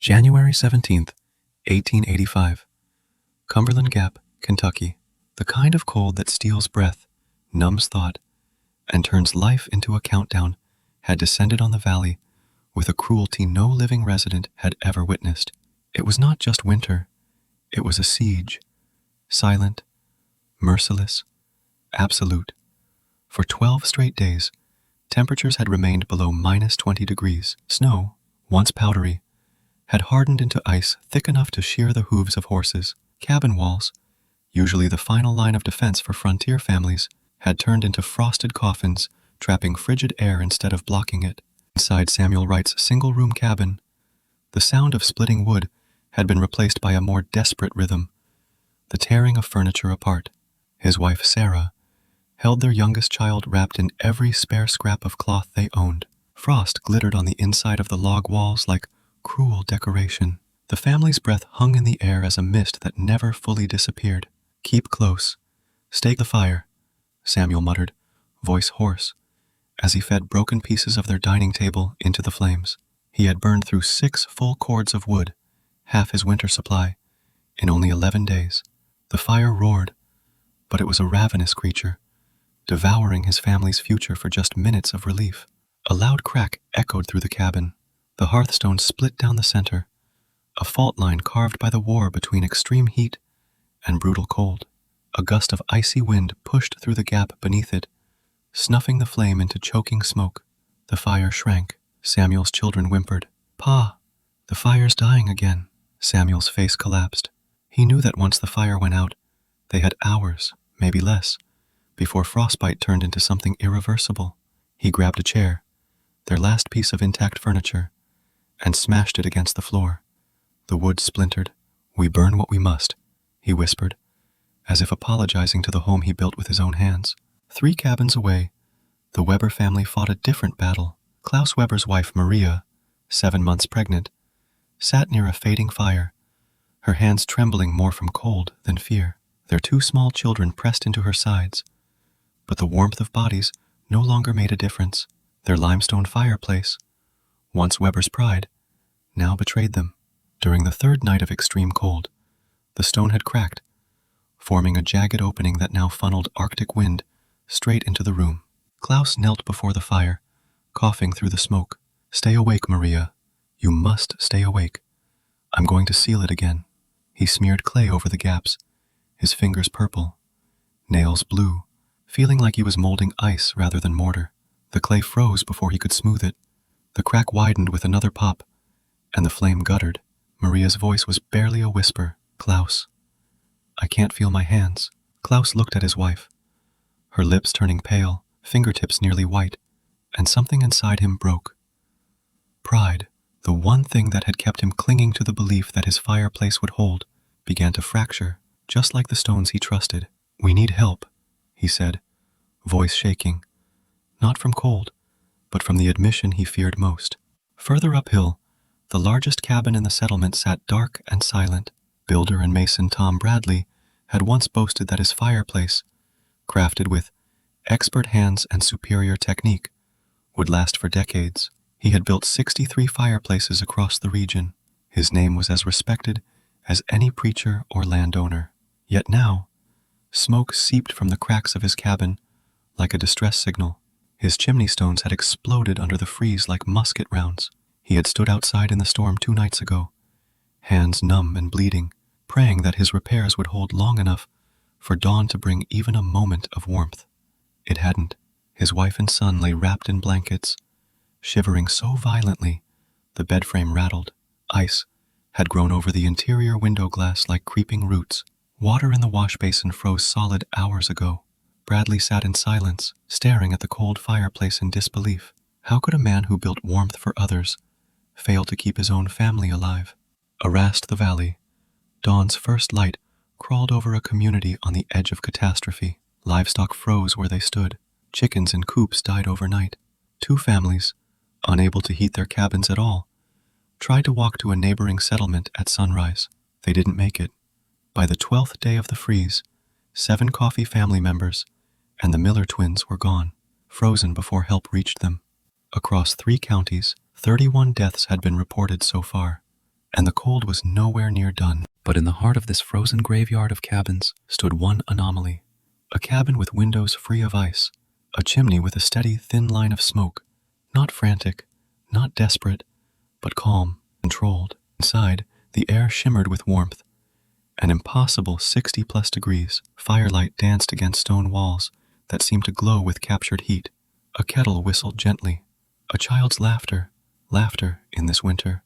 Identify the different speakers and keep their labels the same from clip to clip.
Speaker 1: January 17th, 1885. Cumberland Gap, Kentucky. The kind of cold that steals breath, numbs thought, and turns life into a countdown had descended on the valley with a cruelty no living resident had ever witnessed. It was not just winter, it was a siege. Silent, merciless, absolute. For 12 straight days, temperatures had remained below minus 20 degrees. Snow, once powdery, had hardened into ice thick enough to shear the hooves of horses. Cabin walls, usually the final line of defense for frontier families, had turned into frosted coffins, trapping frigid air instead of blocking it. Inside Samuel Wright's single-room cabin, the sound of splitting wood had been replaced by a more desperate rhythm, the tearing of furniture apart. His wife, Sarah, held their youngest child wrapped in every spare scrap of cloth they owned. Frost glittered on the inside of the log walls like cruel decoration. The family's breath hung in the air as a mist that never fully disappeared. "Keep close. Stake the fire," Samuel muttered, voice hoarse, as he fed broken pieces of their dining table into the flames. He had burned through 6 full cords of wood, half his winter supply, in only 11 days. The fire roared, but it was a ravenous creature, devouring his family's future for just minutes of relief. A loud crack echoed through the cabin. The hearthstone split down the center, a fault line carved by the war between extreme heat and brutal cold. A gust of icy wind pushed through the gap beneath it, snuffing the flame into choking smoke. The fire shrank. Samuel's children whimpered, "Pa, the fire's dying again." Samuel's face collapsed. He knew that once the fire went out, they had hours, maybe less, before frostbite turned into something irreversible. He grabbed a chair, their last piece of intact furniture, and smashed it against the floor. The wood splintered. "We burn what we must," he whispered, as if apologizing to the home he built with his own hands. 3 cabins away, the Weber family fought a different battle. Klaus Weber's wife, Maria, 7 months pregnant, sat near a fading fire, her hands trembling more from cold than fear. Their 2 small children pressed into her sides, but the warmth of bodies no longer made a difference. Their limestone fireplace, once Weber's pride, now betrayed them. During the 3rd night of extreme cold, the stone had cracked, forming a jagged opening that now funneled Arctic wind straight into the room. Klaus knelt before the fire, coughing through the smoke. "Stay awake, Maria. You must stay awake. I'm going to seal it again." He smeared clay over the gaps, his fingers purple, nails blue, feeling like he was molding ice rather than mortar. The clay froze before he could smooth it. The crack widened with another pop, and the flame guttered. Maria's voice was barely a whisper. "Klaus, I can't feel my hands." Klaus looked at his wife, her lips turning pale, fingertips nearly white, and something inside him broke. Pride, the one thing that had kept him clinging to the belief that his fireplace would hold, began to fracture, just like the stones he trusted. "We need help," he said, voice shaking, not from cold, but from the admission he feared most. Further uphill, the largest cabin in the settlement sat dark and silent. Builder and mason Tom Bradley had once boasted that his fireplace, crafted with expert hands and superior technique, would last for decades. He had built 63 fireplaces across the region. His name was as respected as any preacher or landowner. Yet now, smoke seeped from the cracks of his cabin like a distress signal. His chimney stones had exploded under the freeze like musket rounds. He had stood outside in the storm 2 nights ago, hands numb and bleeding, praying that his repairs would hold long enough for dawn to bring even a moment of warmth. It hadn't. His wife and son lay wrapped in blankets, shivering so violently the bed frame rattled. Ice had grown over the interior window glass like creeping roots. Water in the wash basin froze solid hours ago. Bradley sat in silence, staring at the cold fireplace in disbelief. How could a man who built warmth for others fail to keep his own family alive? Arrased the valley, dawn's first light crawled over a community on the edge of catastrophe. Livestock froze where they stood. Chickens in coops died overnight. 2 families, unable to heat their cabins at all, tried to walk to a neighboring settlement at sunrise. They didn't make it. By the 12th day of the freeze, 7 Coffee family members and the Miller twins were gone, frozen before help reached them. Across 3 counties, 31 deaths had been reported so far, and the cold was nowhere near done. But in the heart of this frozen graveyard of cabins stood one anomaly. A cabin with windows free of ice, a chimney with a steady, thin line of smoke, not frantic, not desperate, but calm, controlled. Inside, the air shimmered with warmth. An impossible 60-plus degrees. Firelight danced against stone walls that seemed to glow with captured heat. A kettle whistled gently. A child's laughter in this winter,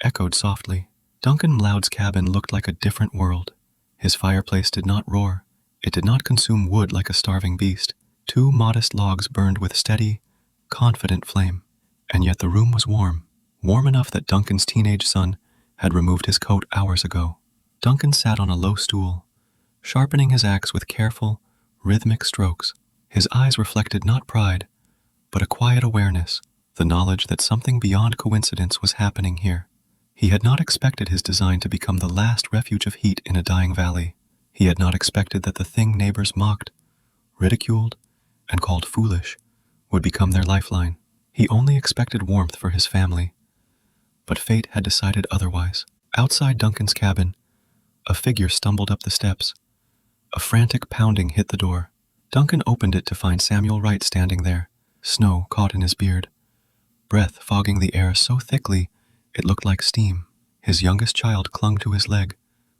Speaker 1: echoed softly. Duncan Mloud's cabin looked like a different world. His fireplace did not roar. It did not consume wood like a starving beast. 2 modest logs burned with steady, confident flame. And yet the room was warm enough that Duncan's teenage son had removed his coat hours ago. Duncan sat on a low stool, sharpening his axe with careful, rhythmic strokes. His eyes reflected not pride, but a quiet awareness, the knowledge that something beyond coincidence was happening here. He had not expected his design to become the last refuge of heat in a dying valley. He had not expected that the thing neighbors mocked, ridiculed, and called foolish would become their lifeline. He only expected warmth for his family, but fate had decided otherwise. Outside Duncan's cabin, a figure stumbled up the steps. A frantic pounding hit the door. Duncan opened it to find Samuel Wright standing there, snow caught in his beard, breath fogging the air so thickly it looked like steam. His youngest child clung to his leg,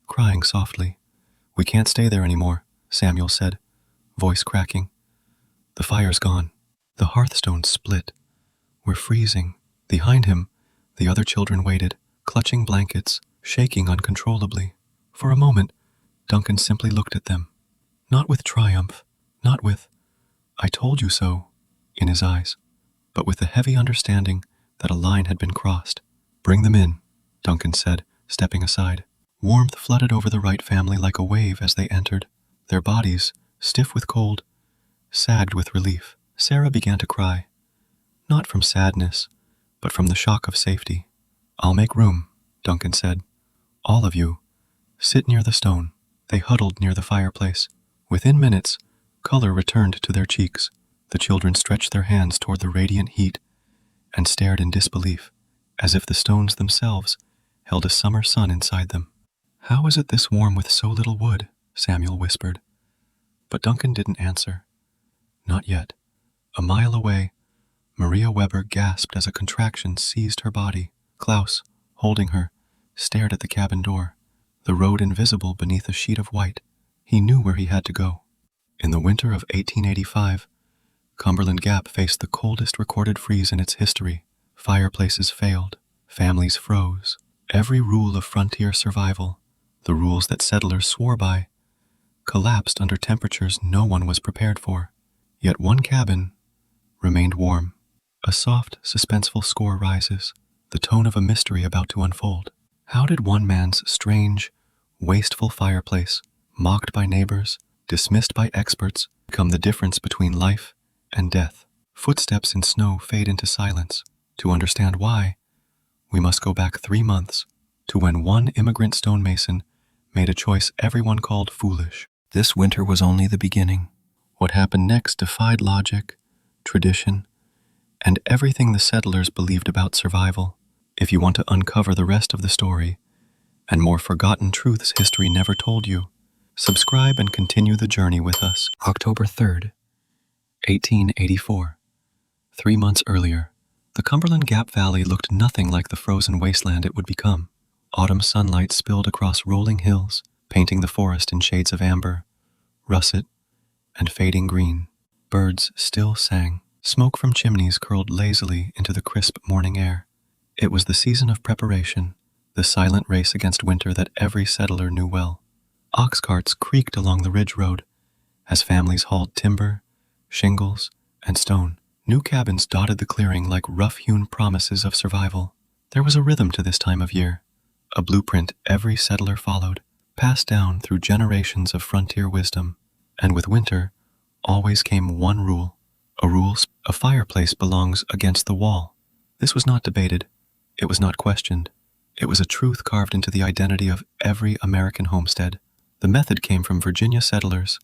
Speaker 1: crying softly. "We can't stay there anymore," Samuel said, voice cracking. "The fire's gone." The hearthstone split. "We're freezing." Behind him, the other children waited, clutching blankets, shaking uncontrollably. For a moment, Duncan simply looked at them, not with triumph, not with, "I told you so," in his eyes, but with the heavy understanding that a line had been crossed. "Bring them in," Duncan said, stepping aside. Warmth flooded over the Wright family like a wave as they entered. Their bodies, stiff with cold, sagged with relief. Sarah began to cry, not from sadness, but from the shock of safety. "I'll make room," Duncan said. "All of you, sit near the stone." They huddled near the fireplace. Within minutes, color returned to their cheeks. The children stretched their hands toward the radiant heat and stared in disbelief, as if the stones themselves held a summer sun inside them. "How is it this warm with so little wood?" Samuel whispered. But Duncan didn't answer. Not yet. A mile away, Maria Weber gasped as a contraction seized her body. Klaus, holding her, stared at the cabin door, the road invisible beneath a sheet of white. He knew where he had to go. In the winter of 1885, Cumberland Gap faced the coldest recorded freeze in its history. Fireplaces failed. Families froze. Every rule of frontier survival, the rules that settlers swore by, collapsed under temperatures no one was prepared for. Yet one cabin remained warm. A soft, suspenseful score rises, the tone of a mystery about to unfold. How did one man's strange, wasteful fireplace, mocked by neighbors, dismissed by experts, become the difference between life and death? Footsteps in snow fade into silence. To understand why, we must go back 3 months to when one immigrant stonemason made a choice everyone called foolish. This winter was only the beginning. What happened next defied logic, tradition, and everything the settlers believed about survival. If you want to uncover the rest of the story and more forgotten truths history never told you, subscribe and continue the journey with us. October 3rd, 1884. 3 months earlier, the Cumberland Gap Valley looked nothing like the frozen wasteland it would become. Autumn sunlight spilled across rolling hills, painting the forest in shades of amber, russet, and fading green. Birds still sang. Smoke from chimneys curled lazily into the crisp morning air. It was the season of preparation, the silent race against winter that every settler knew well. Ox carts creaked along the ridge road as families hauled timber, shingles, and stone. New cabins dotted the clearing like rough-hewn promises of survival. There was a rhythm to this time of year, a blueprint every settler followed, passed down through generations of frontier wisdom. And with winter, always came one rule. A fireplace belongs against the wall. This was not debated. It was not questioned. It was a truth carved into the identity of every American homestead. The method came from Virginia settlers,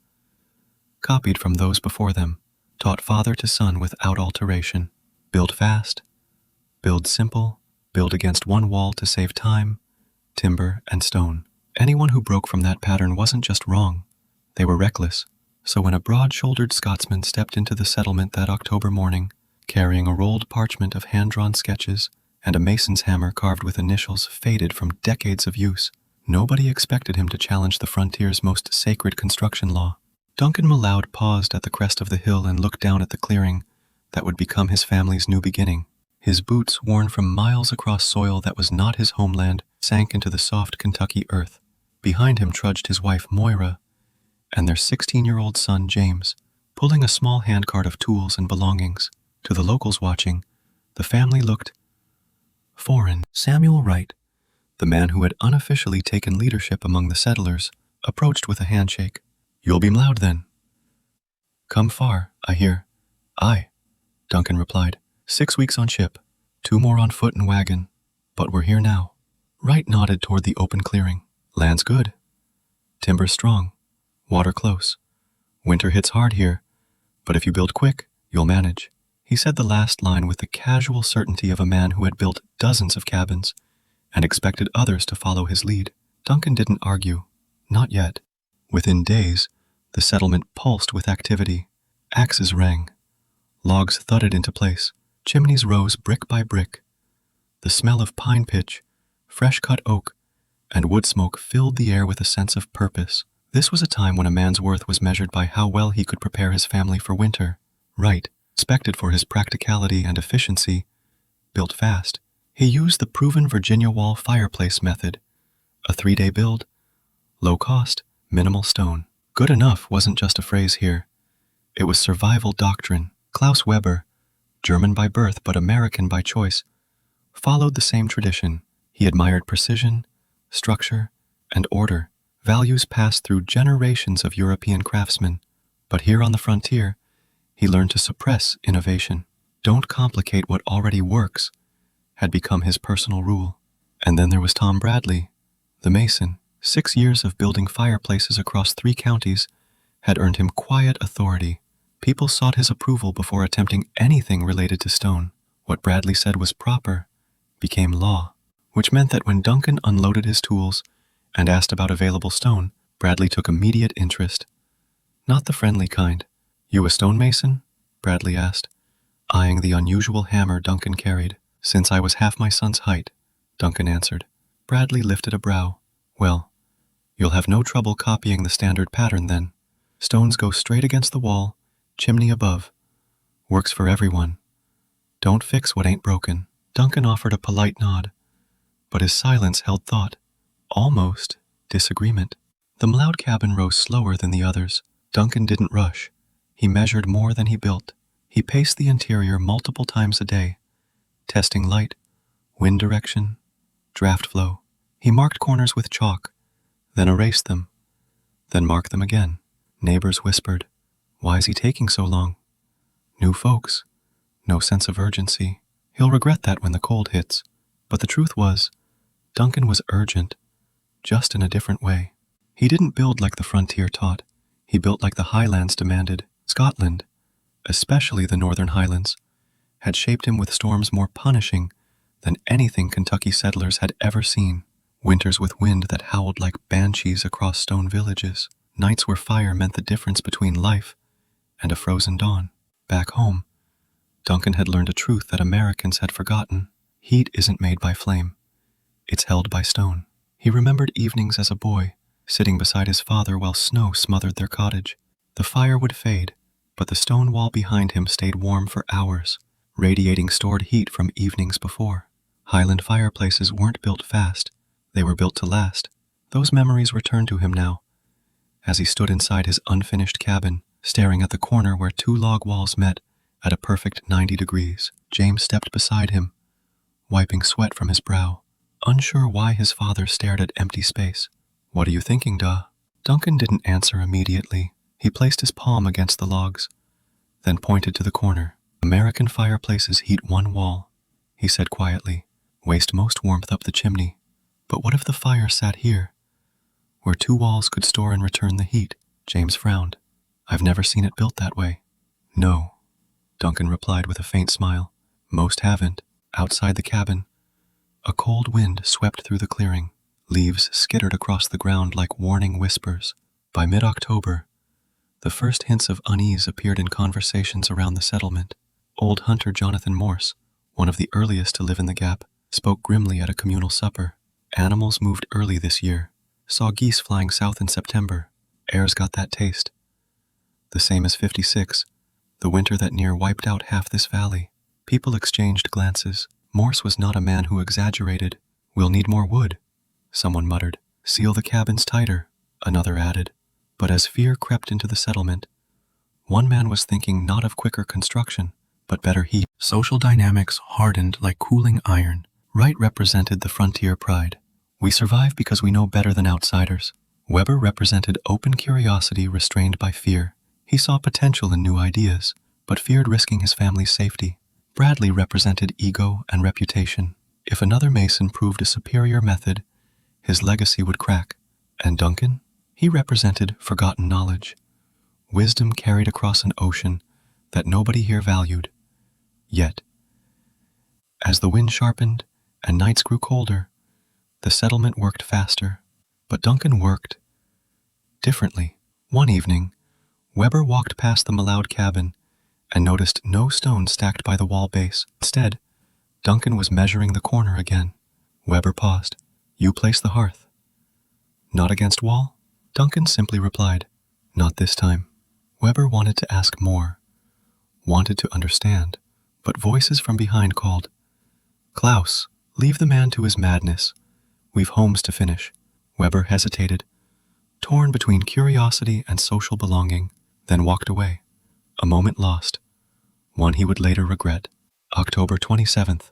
Speaker 1: copied from those before them, taught father to son without alteration. Build fast, build simple, build against one wall to save time, timber, and stone. Anyone who broke from that pattern wasn't just wrong, they were reckless. So when a broad-shouldered Scotsman stepped into the settlement that October morning, carrying a rolled parchment of hand-drawn sketches and a mason's hammer carved with initials faded from decades of use, nobody expected him to challenge the frontier's most sacred construction law. Duncan Mloud paused at the crest of the hill and looked down at the clearing that would become his family's new beginning. His boots, worn from miles across soil that was not his homeland, sank into the soft Kentucky earth. Behind him trudged his wife Moira and their 16-year-old son James, pulling a small handcart of tools and belongings. To the locals watching, the family looked foreign. Samuel Wright, the man who had unofficially taken leadership among the settlers, approached with a handshake. "You'll be Mloud then?" "Come far, I hear." "Aye," Duncan replied. 6 weeks on ship, 2 more on foot and wagon, but we're here now. Wright nodded toward the open clearing. "Land's good. Timber's strong. Water close. Winter hits hard here, but if you build quick, you'll manage." He said the last line with the casual certainty of a man who had built dozens of cabins and expected others to follow his lead. Duncan didn't argue. Not yet. Within days, the settlement pulsed with activity. Axes rang. Logs thudded into place. Chimneys rose brick by brick. The smell of pine pitch, fresh-cut oak, and wood smoke filled the air with a sense of purpose. This was a time when a man's worth was measured by how well he could prepare his family for winter. Wright, respected for his practicality and efficiency, built fast. He used the proven Virginia wall fireplace method, a 3-day build, low cost, minimal stone. Good enough wasn't just a phrase here. It was survival doctrine. Klaus Weber, German by birth but American by choice, followed the same tradition. He admired precision, structure, and order, values passed through generations of European craftsmen. But here on the frontier, he learned to suppress innovation. "Don't complicate what already works," had become his personal rule. And then there was Tom Bradley, the mason. 6 years of building fireplaces across 3 counties had earned him quiet authority. People sought his approval before attempting anything related to stone. What Bradley said was proper became law, which meant that when Duncan unloaded his tools and asked about available stone, Bradley took immediate interest. Not the friendly kind. "You a stonemason?" Bradley asked, eyeing the unusual hammer Duncan carried. "Since I was half my son's height," Duncan answered. Bradley lifted a brow. "Well, you'll have no trouble copying the standard pattern then. Stones go straight against the wall, chimney above. Works for everyone. Don't fix what ain't broken." Duncan offered a polite nod, but his silence held thought, almost disagreement. The Mloud cabin rose slower than the others. Duncan didn't rush. He measured more than he built. He paced the interior multiple times a day, testing light, wind direction, draft flow. He marked corners with chalk, then erased them, then marked them again. Neighbors whispered, "Why is he taking so long?" New folks, no sense of urgency. He'll regret that when the cold hits. But the truth was, Duncan was urgent, just in a different way. He didn't build like the frontier taught. He built like the highlands demanded. Scotland, especially the northern highlands, had shaped him with storms more punishing than anything Kentucky settlers had ever seen. Winters with wind that howled like banshees across stone villages. Nights where fire meant the difference between life and a frozen dawn. Back home, Duncan had learned a truth that Americans had forgotten. Heat isn't made by flame. It's held by stone. He remembered evenings as a boy, sitting beside his father while snow smothered their cottage. The fire would fade, but the stone wall behind him stayed warm for hours, radiating stored heat from evenings before. Highland fireplaces weren't built fast. They were built to last. Those memories returned to him now, as he stood inside his unfinished cabin, staring at the corner where 2 log walls met at a perfect 90 degrees. James stepped beside him, wiping sweat from his brow, unsure why his father stared at empty space. "What are you thinking, Duh?" Duncan didn't answer immediately. He placed his palm against the logs, then pointed to the corner. "American fireplaces heat 1 wall," he said quietly, "waste most warmth up the chimney. But what if the fire sat here, where 2 walls could store and return the heat?" James frowned. "I've never seen it built that way." "No," Duncan replied with a faint smile. "Most haven't." Outside the cabin, a cold wind swept through the clearing, Leaves skittered across the ground like warning whispers. By mid-October, the first hints of unease appeared in conversations around the settlement. Old hunter Jonathan Morse, one of the earliest to live in the Gap, spoke grimly at a communal supper. Animals moved early this year. Saw geese flying south in September. Air's got that taste. The same as 56, the winter that near wiped out half this valley. People exchanged glances. Morse was not a man who exaggerated. We'll need more wood, someone muttered. Seal the cabins tighter, another added. But as fear crept into the settlement, one man was thinking not of quicker construction, but better heat. Social dynamics hardened like cooling iron. Wright represented the frontier pride. We survive because we know better than outsiders. Weber represented open curiosity restrained by fear. He saw potential in new ideas, but feared risking his family's safety. Bradley represented ego and reputation. If another mason proved a superior method, his legacy would crack. And Duncan? He represented forgotten knowledge. Wisdom carried across an ocean that nobody here valued. Yet, as the wind sharpened and nights grew colder, the settlement worked faster. But Duncan worked differently. One evening, Weber walked past the Mloud cabin and noticed no stone stacked by the wall base. Instead, Duncan was measuring the corner again. Weber paused. You place the hearth. Not against wall? Duncan simply replied, not this time. Weber wanted to ask more, wanted to understand, but voices from behind called, Klaus, leave the man to his madness. We've homes to finish. Weber hesitated, torn between curiosity and social belonging, then walked away. A moment lost, one he would later regret. October 27th.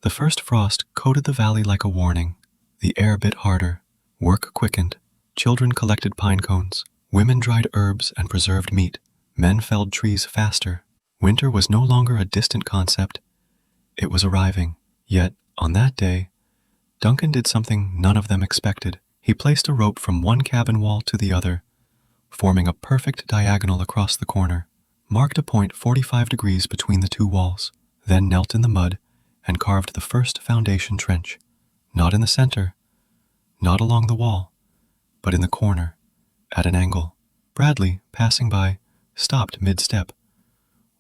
Speaker 1: The first frost coated the valley like a warning. The air bit harder. Work quickened. Children collected pine cones. Women dried herbs and preserved meat. Men felled trees faster. Winter was no longer a distant concept. It was arriving. Yet, on that day, Duncan did something none of them expected. He placed a rope from one cabin wall to the other, forming a perfect diagonal across the corner, marked a point 45 degrees between the two walls, then knelt in the mud and carved the first foundation trench. Not in the center, not along the wall, but in the corner, at an angle. Bradley, passing by, stopped mid-step.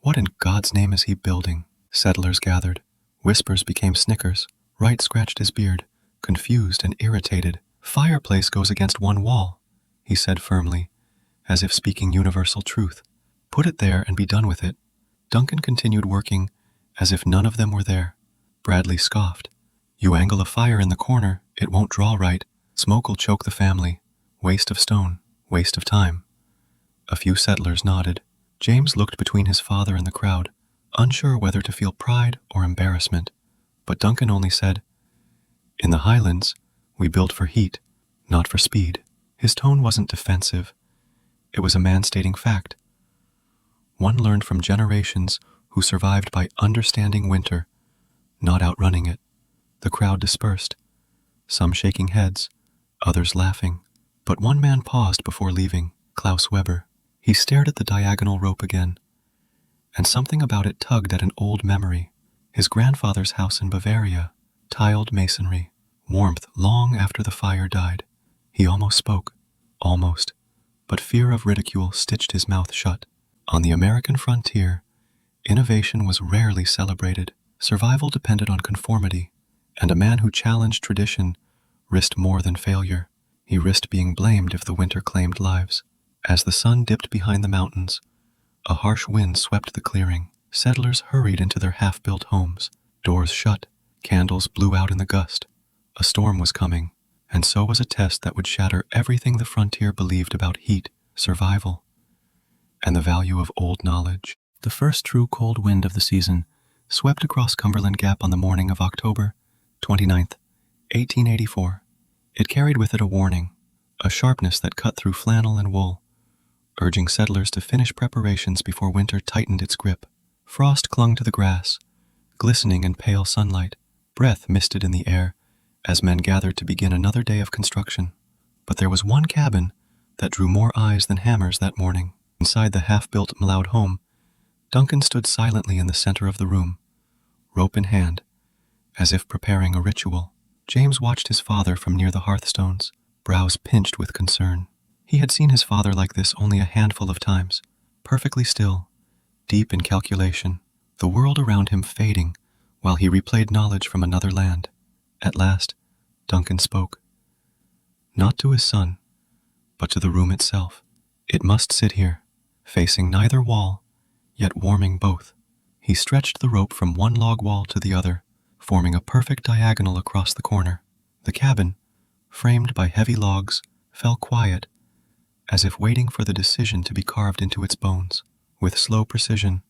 Speaker 1: What in God's name is he building? Settlers gathered. Whispers became snickers. Wright scratched his beard, confused and irritated. Fireplace goes against one wall, he said firmly, as if speaking universal truth. Put it there and be done with it. Duncan continued working, as if none of them were there. Bradley scoffed. You angle a fire in the corner, it won't draw right. Smoke'll choke the family. Waste of stone, waste of time. A few settlers nodded. James looked between his father and the crowd, unsure whether to feel pride or embarrassment. But Duncan only said, In the Highlands, we build for heat, not for speed. His tone wasn't defensive. It was a man stating fact. One learned from generations who survived by understanding winter, not outrunning it. The crowd dispersed, some shaking heads, others laughing. But one man paused before leaving, Klaus Weber. He stared at the diagonal rope again, and something about it tugged at an old memory. His grandfather's house in Bavaria, tiled masonry, warmth long after the fire died. He almost spoke, almost, but fear of ridicule stitched his mouth shut. On the American frontier, innovation was rarely celebrated. Survival depended on conformity, and a man who challenged tradition risked more than failure. He risked being blamed if the winter claimed lives. As the sun dipped behind the mountains, a harsh wind swept the clearing. Settlers hurried into their half-built homes. Doors shut, candles blew out in the gust. A storm was coming, and so was a test that would shatter everything the frontier believed about heat, survival, and the value of old knowledge. The first true cold wind of the season swept across Cumberland Gap on the morning of October 29th, 1884. It carried with it a warning, a sharpness that cut through flannel and wool, urging settlers to finish preparations before winter tightened its grip. Frost clung to the grass, glistening in pale sunlight. Breath misted in the air as men gathered to begin another day of construction. But there was one cabin that drew more eyes than hammers that morning. Inside the half-built Mloud home, Duncan stood silently in the center of the room, rope in hand, as if preparing a ritual. James watched his father from near the hearthstones, brows pinched with concern. He had seen his father like this only a handful of times, perfectly still, deep in calculation, the world around him fading while he replayed knowledge from another land. At last, Duncan spoke. Not to his son, but to the room itself. It must sit here, facing neither wall, yet warming both. He stretched the rope from one log wall to the other, forming a perfect diagonal across the corner. The cabin, framed by heavy logs, fell quiet, as if waiting for the decision to be carved into its bones. With slow precision,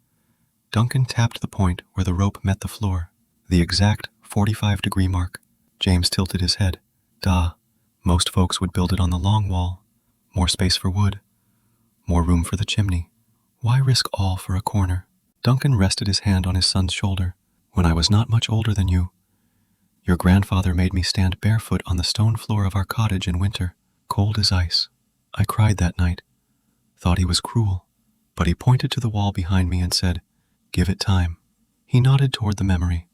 Speaker 1: Duncan tapped the point where the rope met the floor, the exact 45-degree mark. James tilted his head. Most folks would build it on the long wall. More space for wood, more room for the chimney. Why risk all for a corner? Duncan rested his hand on his son's shoulder. When I was not much older than you, your grandfather made me stand barefoot on the stone floor of our cottage in winter, cold as ice. I cried that night, thought he was cruel, but he pointed to the wall behind me and said, "Give it time." He nodded toward the memory,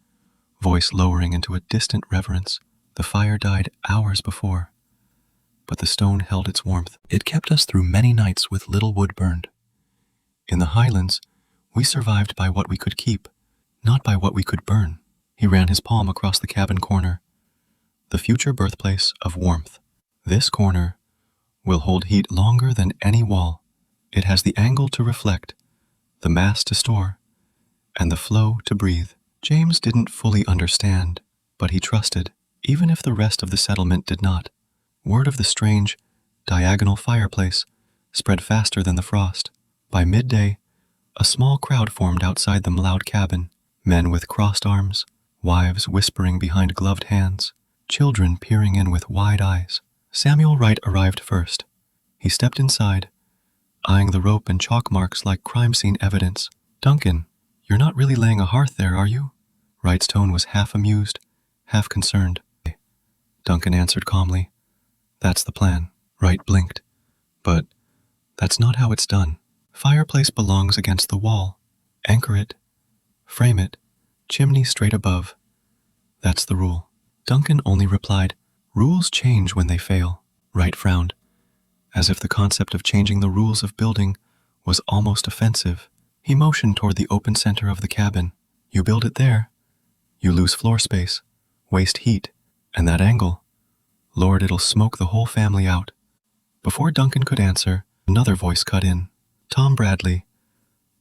Speaker 1: voice lowering into a distant reverence. The fire died hours before, but the stone held its warmth. It kept us through many nights with little wood burned. In the highlands, we survived by what we could keep, not by what we could burn. He ran his palm across the cabin corner. The future birthplace of warmth. This corner will hold heat longer than any wall. It has the angle to reflect, the mass to store, and the flow to breathe. James didn't fully understand, but he trusted, even if the rest of the settlement did not. Word of the strange, diagonal fireplace spread faster than the frost. By midday, a small crowd formed outside the Mloud cabin, men with crossed arms, wives whispering behind gloved hands, children peering in with wide eyes. Samuel Wright arrived first. He stepped inside, eyeing the rope and chalk marks like crime scene evidence. "Duncan, you're not really laying a hearth there, are you?" Wright's tone was half amused, half concerned. Duncan answered calmly, "That's the plan." Wright blinked. "But that's not how it's done. Fireplace belongs against the wall. Anchor it, frame it, chimney straight above. That's the rule." Duncan only replied, "Rules change when they fail." Wright frowned, as if the concept of changing the rules of building was almost offensive. He motioned toward the open center of the cabin. "You build it there, you lose floor space, waste heat, and that angle. Lord, it'll smoke the whole family out." Before Duncan could answer, another voice cut in. Tom Bradley,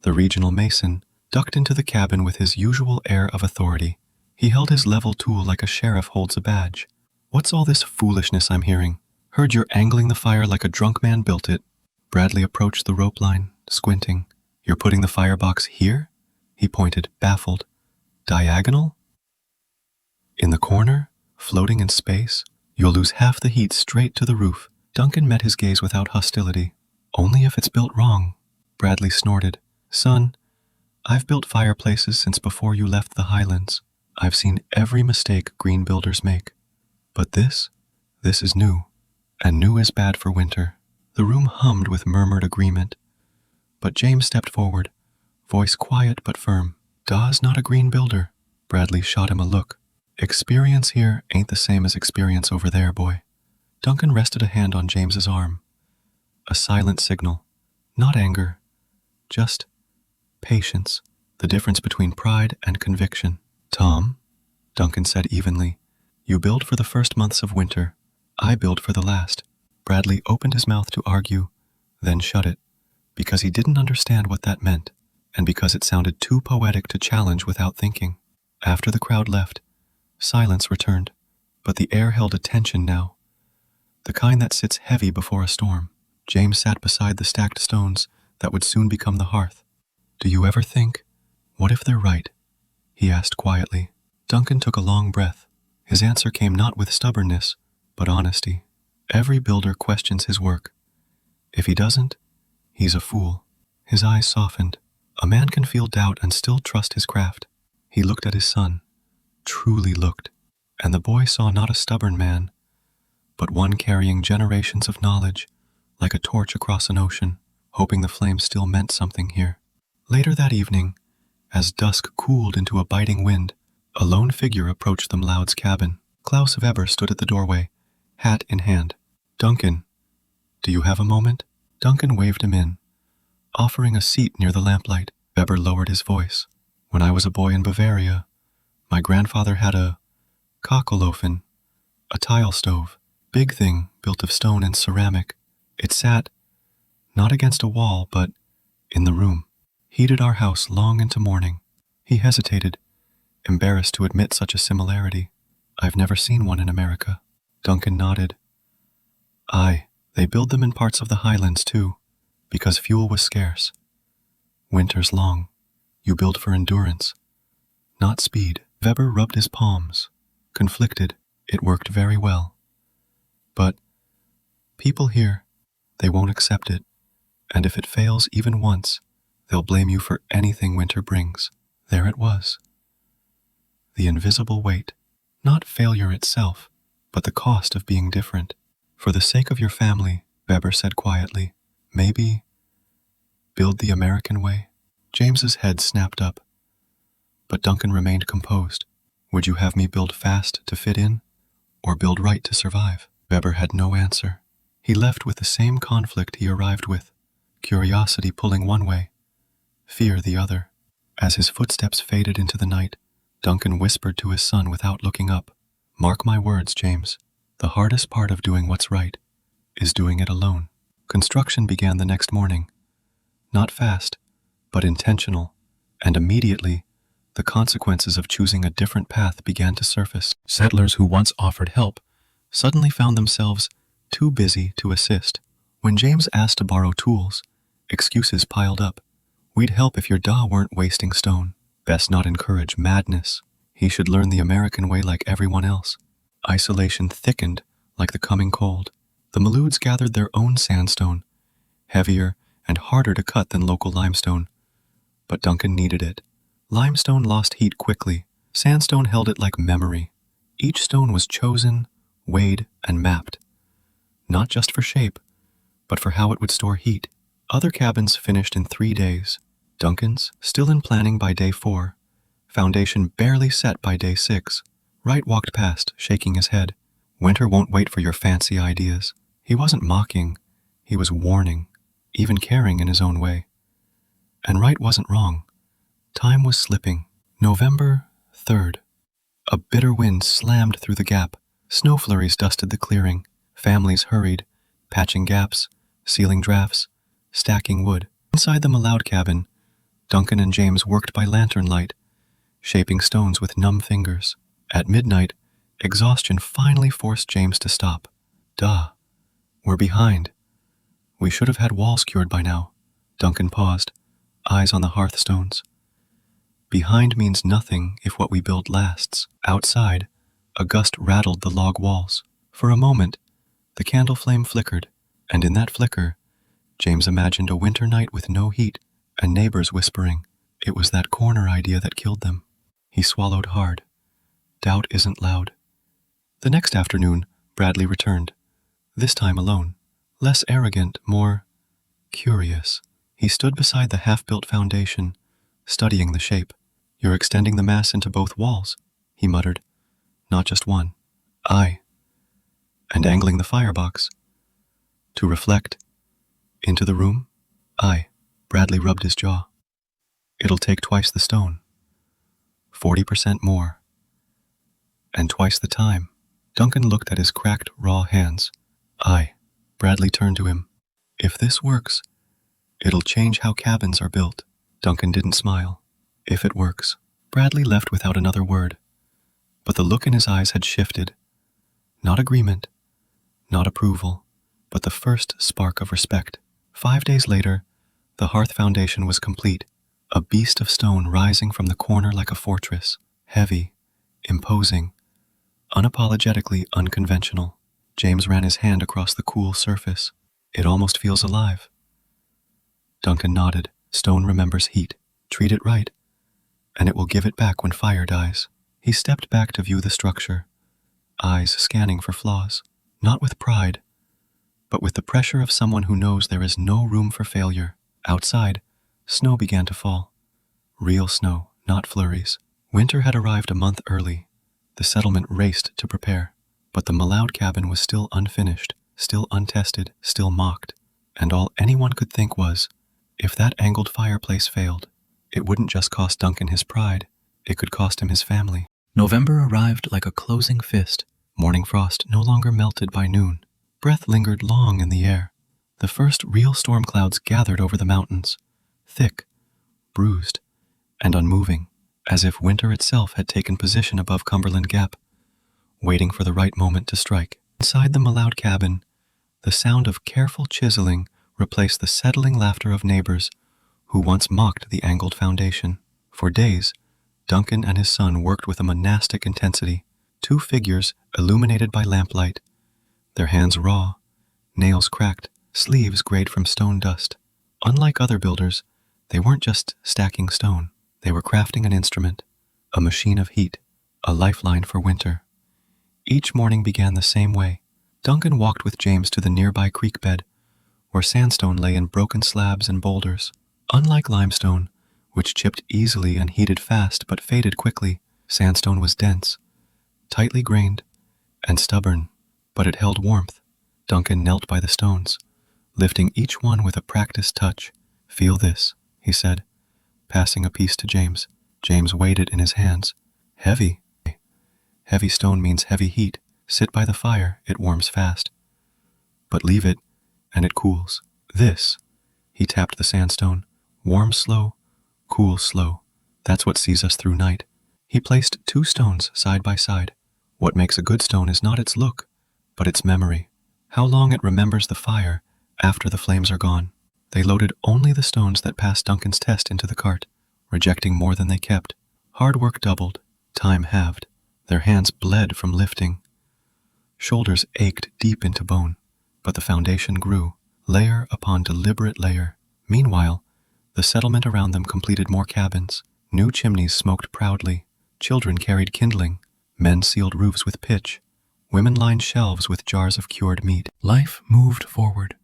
Speaker 1: the regional mason, ducked into the cabin with his usual air of authority. He held his level tool like a sheriff holds a badge. "What's all this foolishness I'm hearing? Heard you're angling the fire like a drunk man built it." Bradley approached the rope line, squinting. "You're putting the firebox here?" He pointed, baffled. "Diagonal? In the corner? Floating in space? You'll lose half the heat straight to the roof." Duncan met his gaze without hostility. "Only if it's built wrong." Bradley snorted. "Son, I've built fireplaces since before you left the highlands. I've seen every mistake green builders make. But this is new, and new is bad for winter." The room hummed with murmured agreement, but James stepped forward, voice quiet but firm. "Da's not a green builder." Bradley shot him a look. "Experience here ain't the same as experience over there, boy." Duncan rested a hand on James's arm. A silent signal. Not anger, just patience. The difference between pride and conviction. "Tom," Duncan said evenly, "you build for the first months of winter. I build for the last." Bradley opened his mouth to argue, then shut it, because he didn't understand what that meant, and because it sounded too poetic to challenge without thinking. After the crowd left, silence returned, but the air held a tension now, the kind that sits heavy before a storm. James sat beside the stacked stones that would soon become the hearth. "Do you ever think, what if they're right?" he asked quietly. Duncan took a long breath. His answer came not with stubbornness, but honesty. Every builder questions his work. If he doesn't, he's a fool. His eyes softened. A man can feel doubt and still trust his craft. He looked at his son, truly looked, and the boy saw not a stubborn man, but one carrying generations of knowledge, like a torch across an ocean, hoping the flame still meant something here. Later that evening, as dusk cooled into a biting wind, a lone figure approached the Mloud's cabin. Klaus Weber stood at the doorway, hat in hand. Duncan, do you have a moment? Duncan waved him in, offering a seat near the lamplight. Weber lowered his voice. When I was a boy in Bavaria, my grandfather had a Kachelofen, a tile stove, big thing built of stone and ceramic. It sat, not against a wall, but in the room. Heated our house long into morning. He hesitated, embarrassed to admit such a similarity. I've never seen one in America. Duncan nodded. Aye, they build them in parts of the highlands too, because fuel was scarce. Winter's long. You build for endurance, not speed. Weber rubbed his palms, conflicted. It worked very well. But people here, they won't accept it, and if it fails even once, they'll blame you for anything winter brings. There it was. The invisible weight, not failure itself, but the cost of being different. For the sake of your family, Weber said quietly, maybe build the American way. James's head snapped up, but Duncan remained composed. Would you have me build fast to fit in, or build right to survive? Weber had no answer. He left with the same conflict he arrived with, curiosity pulling one way, fear the other. As his footsteps faded into the night, Duncan whispered to his son without looking up, Mark my words, James. The hardest part of doing what's right is doing it alone. Construction began the next morning. Not fast, but intentional, and immediately, the consequences of choosing a different path began to surface. Settlers who once offered help suddenly found themselves too busy to assist. When James asked to borrow tools, excuses piled up. We'd help if your da weren't wasting stone. Best not encourage madness. He should learn the American way like everyone else. Isolation thickened like the coming cold. The Mlouds gathered their own sandstone, heavier and harder to cut than local limestone. But Duncan needed it. Limestone lost heat quickly. Sandstone held it like memory. Each stone was chosen, weighed, and mapped. Not just for shape, but for how it would store heat. Other cabins finished in 3 days. Duncan's, still in planning by day 4. Foundation barely set by day 6. Wright walked past, shaking his head. Winter won't wait for your fancy ideas. He wasn't mocking. He was warning, even caring in his own way. And Wright wasn't wrong. Time was slipping. November 3rd. A bitter wind slammed through the gap. Snow flurries dusted the clearing. Families hurried, patching gaps, sealing drafts, stacking wood. Inside the Mloud cabin, Duncan and James worked by lantern light, shaping stones with numb fingers. At midnight, exhaustion finally forced James to stop. Duh. We're behind. We should have had walls cured by now. Duncan paused, eyes on the hearthstones. Behind means nothing if what we build lasts. Outside, a gust rattled the log walls. For a moment, the candle flame flickered, and in that flicker, James imagined a winter night with no heat and neighbors whispering. It was that corner idea that killed them. He swallowed hard. Doubt isn't loud. The next afternoon, Bradley returned, this time alone. Less arrogant, more curious. He stood beside the half-built foundation, studying the shape. You're extending the mass into both walls, he muttered. Not just one. Aye. And angling the firebox. To reflect. Into the room? Aye. Bradley rubbed his jaw. It'll take twice the stone. 40% more. And twice the time. Duncan looked at his cracked, raw hands. Aye. Bradley turned to him. If this works, it'll change how cabins are built. Duncan didn't smile. If it works. Bradley left without another word. But the look in his eyes had shifted. Not agreement, not approval, but the first spark of respect. 5 days later, the hearth foundation was complete, a beast of stone rising from the corner like a fortress, heavy, imposing, unapologetically unconventional. James ran his hand across the cool surface. It almost feels alive. Duncan nodded. Stone remembers heat. Treat it right, and it will give it back when fire dies. He stepped back to view the structure, eyes scanning for flaws, not with pride, but with the pressure of someone who knows there is no room for failure. Outside, snow began to fall. Real snow, not flurries. Winter had arrived a month early. The settlement raced to prepare, but the Mloud cabin was still unfinished, still untested, still mocked, and all anyone could think was, if that angled fireplace failed, it wouldn't just cost Duncan his pride, it could cost him his family. November arrived like a closing fist. Morning frost no longer melted by noon. Breath lingered long in the air. The first real storm clouds gathered over the mountains, thick, bruised, and unmoving, as if winter itself had taken position above Cumberland Gap, waiting for the right moment to strike. Inside the Mloud cabin, the sound of careful chiseling replaced the settling laughter of neighbors who once mocked the angled foundation. For days, Duncan and his son worked with a monastic intensity, two figures illuminated by lamplight, their hands raw, nails cracked, sleeves grayed from stone dust. Unlike other builders, they weren't just stacking stone. They were crafting an instrument, a machine of heat, a lifeline for winter. Each morning began the same way. Duncan walked with James to the nearby creek bed, where sandstone lay in broken slabs and boulders. Unlike limestone, which chipped easily and heated fast but faded quickly, sandstone was dense, tightly grained, and stubborn, but it held warmth. Duncan knelt by the stones, lifting each one with a practiced touch. "Feel this," he said, passing a piece to James. James weighed it in his hands. "Heavy." "Heavy stone means heavy heat. Sit by the fire, it warms fast. But leave it, and it cools. This," he tapped the sandstone, "warms slow, cools slow. That's what sees us through night." He placed two stones side by side. What makes a good stone is not its look, but its memory. How long it remembers the fire after the flames are gone. They loaded only the stones that passed Duncan's test into the cart, rejecting more than they kept. Hard work doubled, time halved. Their hands bled from lifting. Shoulders ached deep into bone, but the foundation grew, layer upon deliberate layer. Meanwhile, the settlement around them completed more cabins. New chimneys smoked proudly. Children carried kindling. Men sealed roofs with pitch. Women lined shelves with jars of cured meat. Life moved forward,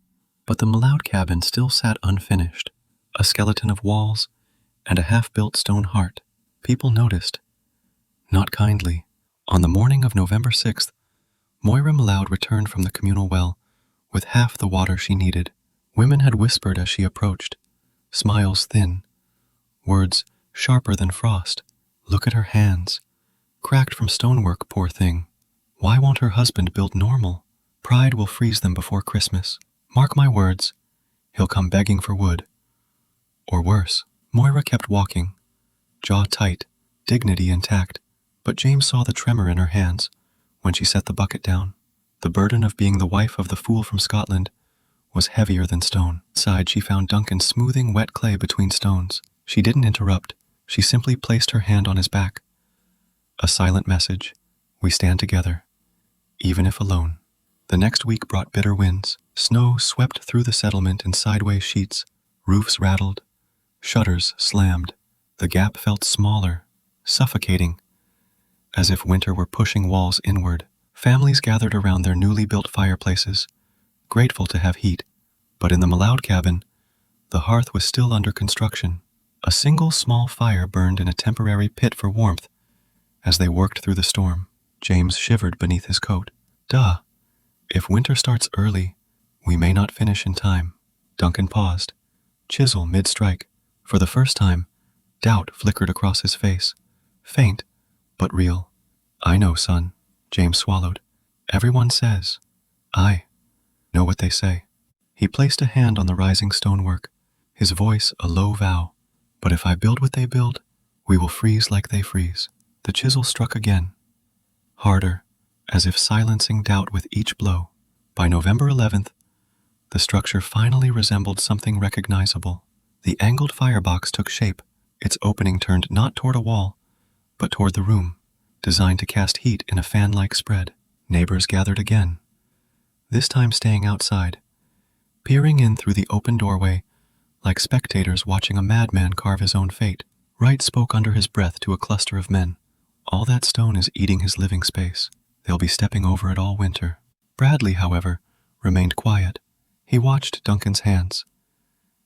Speaker 1: but the Mloud cabin still sat unfinished, a skeleton of walls and a half-built stone heart. People noticed, not kindly. On the morning of November 6th, Moira Mloud returned from the communal well with half the water she needed. Women had whispered as she approached, smiles thin, words sharper than frost. "Look at her hands, cracked from stonework, poor thing. Why won't her husband build normal? Pride will freeze them before Christmas. Mark my words, he'll come begging for wood. Or worse." Moira kept walking, jaw tight, dignity intact, but James saw the tremor in her hands when she set the bucket down. The burden of being the wife of the fool from Scotland was heavier than stone. Inside, she found Duncan smoothing wet clay between stones. She didn't interrupt. She simply placed her hand on his back. A silent message: we stand together, even if alone. The next week brought bitter winds. Snow swept through the settlement in sideways sheets. Roofs rattled. Shutters slammed. The gap felt smaller, suffocating, as if winter were pushing walls inward. Families gathered around their newly built fireplaces, grateful to have heat. But in the Mloud cabin, the hearth was still under construction. A single small fire burned in a temporary pit for warmth as they worked through the storm. James shivered beneath his coat. "Duh. If winter starts early, we may not finish in time." Duncan paused, chisel mid-strike. For the first time, doubt flickered across his face. Faint, but real. "I know, son," James swallowed. "Everyone says. I know what they say." He placed a hand on the rising stonework, his voice a low vow. "But if I build what they build, we will freeze like they freeze." The chisel struck again, harder, as if silencing doubt with each blow. By November 11th, the structure finally resembled something recognizable. The angled firebox took shape, its opening turned not toward a wall, but toward the room, designed to cast heat in a fan-like spread. Neighbors gathered again, this time staying outside, peering in through the open doorway like spectators watching a madman carve his own fate. Wright spoke under his breath to a cluster of men. "All that stone is eating his living space. They'll be stepping over it all winter." Bradley, however, remained quiet. He watched Duncan's hands.